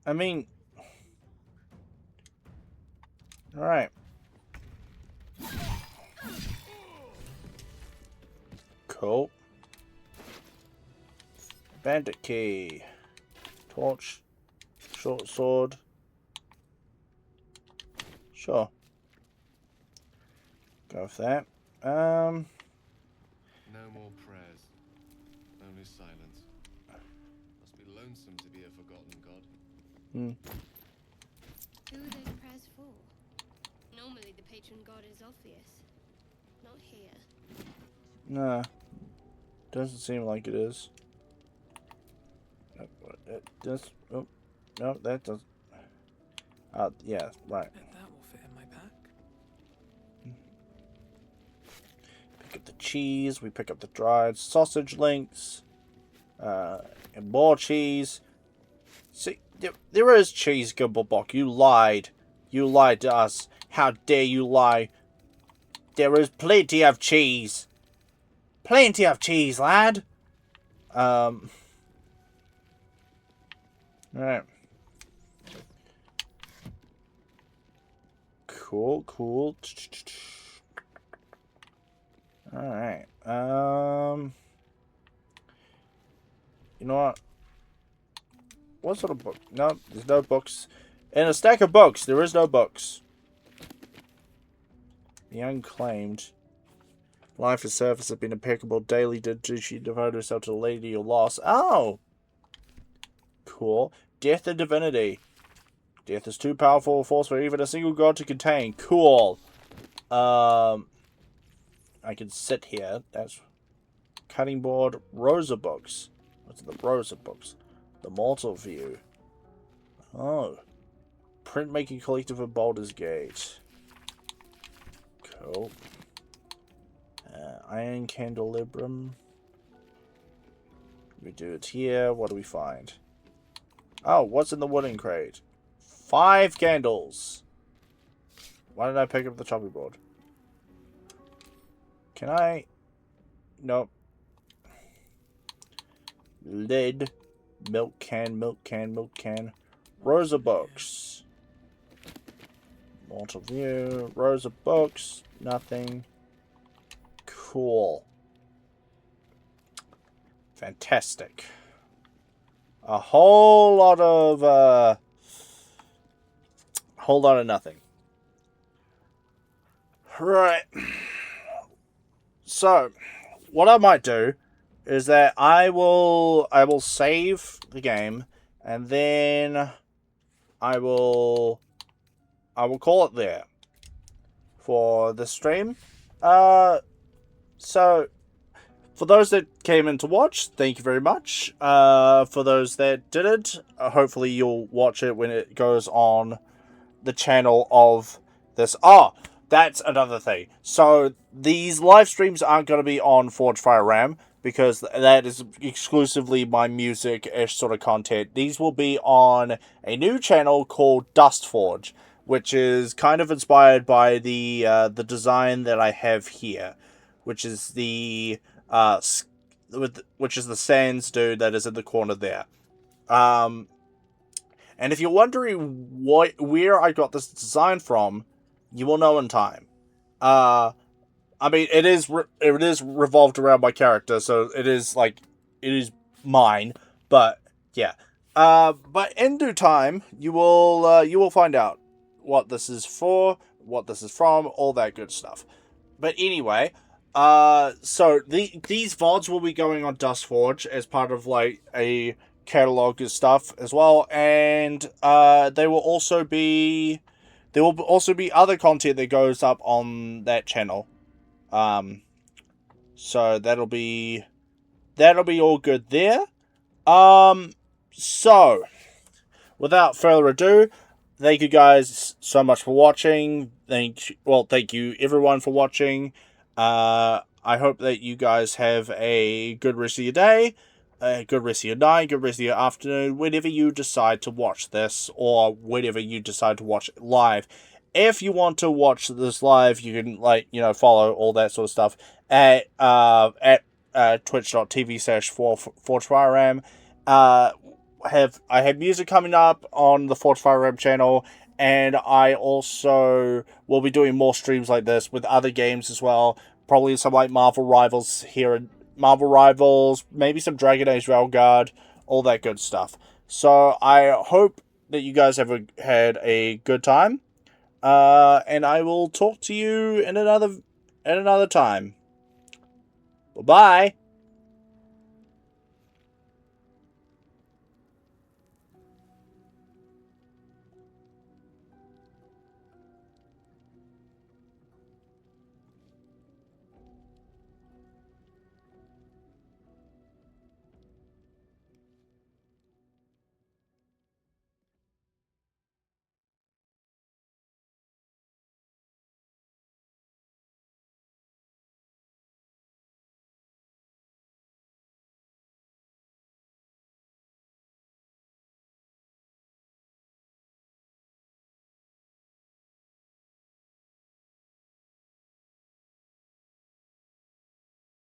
I mean... Alright. Cool. Bandit key. Torch. Short sword. Sure. Go with that. No more prayers. Only silence. Must be lonesome to be a forgotten god. Who are those prayers for? Normally the patron god is obvious. Not here. Nah. Doesn't seem like it is. It does. Oh, no, that does. Yeah, right. That will fit in my pack. Pick up the cheese. We pick up the dried sausage links. And more cheese. See, there is cheese, Gimblebok. You lied. You lied to us. How dare you lie? There is plenty of cheese. Plenty of cheese, lad. Alright. Cool. Alright. You know what? What sort of book? No, there's no books. In a stack of books, there is no books. The unclaimed. Life and service have been impeccable. Daily did she devote herself to the lady of loss. Oh! Cool. Death and divinity. Death is too powerful a force for even a single god to contain. Cool. I can sit here. That's cutting board. Rosa books. What's the Rosa books? The Mortal View. Oh. Printmaking collective of Baldur's Gate. Cool. Iron candelabrum. We do it here. What do we find? Oh, what's in the wooden crate? 5 candles. Why did I pick up the chopping board? Can I? Nope. Lid. Milk can. Rosa books. Mortal View. Rosa books. Nothing. Cool. Fantastic. A whole lot of nothing. Right. So, what I might do is that I will save the game, and then I will call it there for the stream. So for those that came in to watch, thank you very much. For those that didn't, hopefully you'll watch it when it goes on the channel of this. Oh, that's another thing. So these live streams aren't going to be on forgefireram because that is exclusively my music-ish sort of content. These will be on a new channel called Dustforge, which is kind of inspired by the design that I have here, which is the which is the Sans dude that is in the corner there. And if you're wondering where I got this design from, you will know in time. I mean, it is revolved around my character, so it is mine. But yeah, but in due time, you will find out what this is for, what this is from, all that good stuff. But anyway, so these VODs will be going on Dustforge as part of like a catalog of stuff as well, and there will also be other content that goes up on that channel. So that'll be all good there. So without further ado, thank you guys so much for watching. Thank you everyone for watching. I hope that you guys have a good rest of your day, a good rest of your night, good rest of your afternoon, whenever you decide to watch this, or whenever you decide to watch it live. If you want to watch this live, you can follow all that sort of stuff at twitch.tv/forgefireram. I have music coming up on the ForgeFireram channel, and I also will be doing more streams like this with other games as well. Probably some like Marvel Rivals here, Marvel Rivals, maybe some Dragon Age Railguard, all that good stuff. So I hope that you guys have had a good time, and I will talk to you in another time. Bye bye.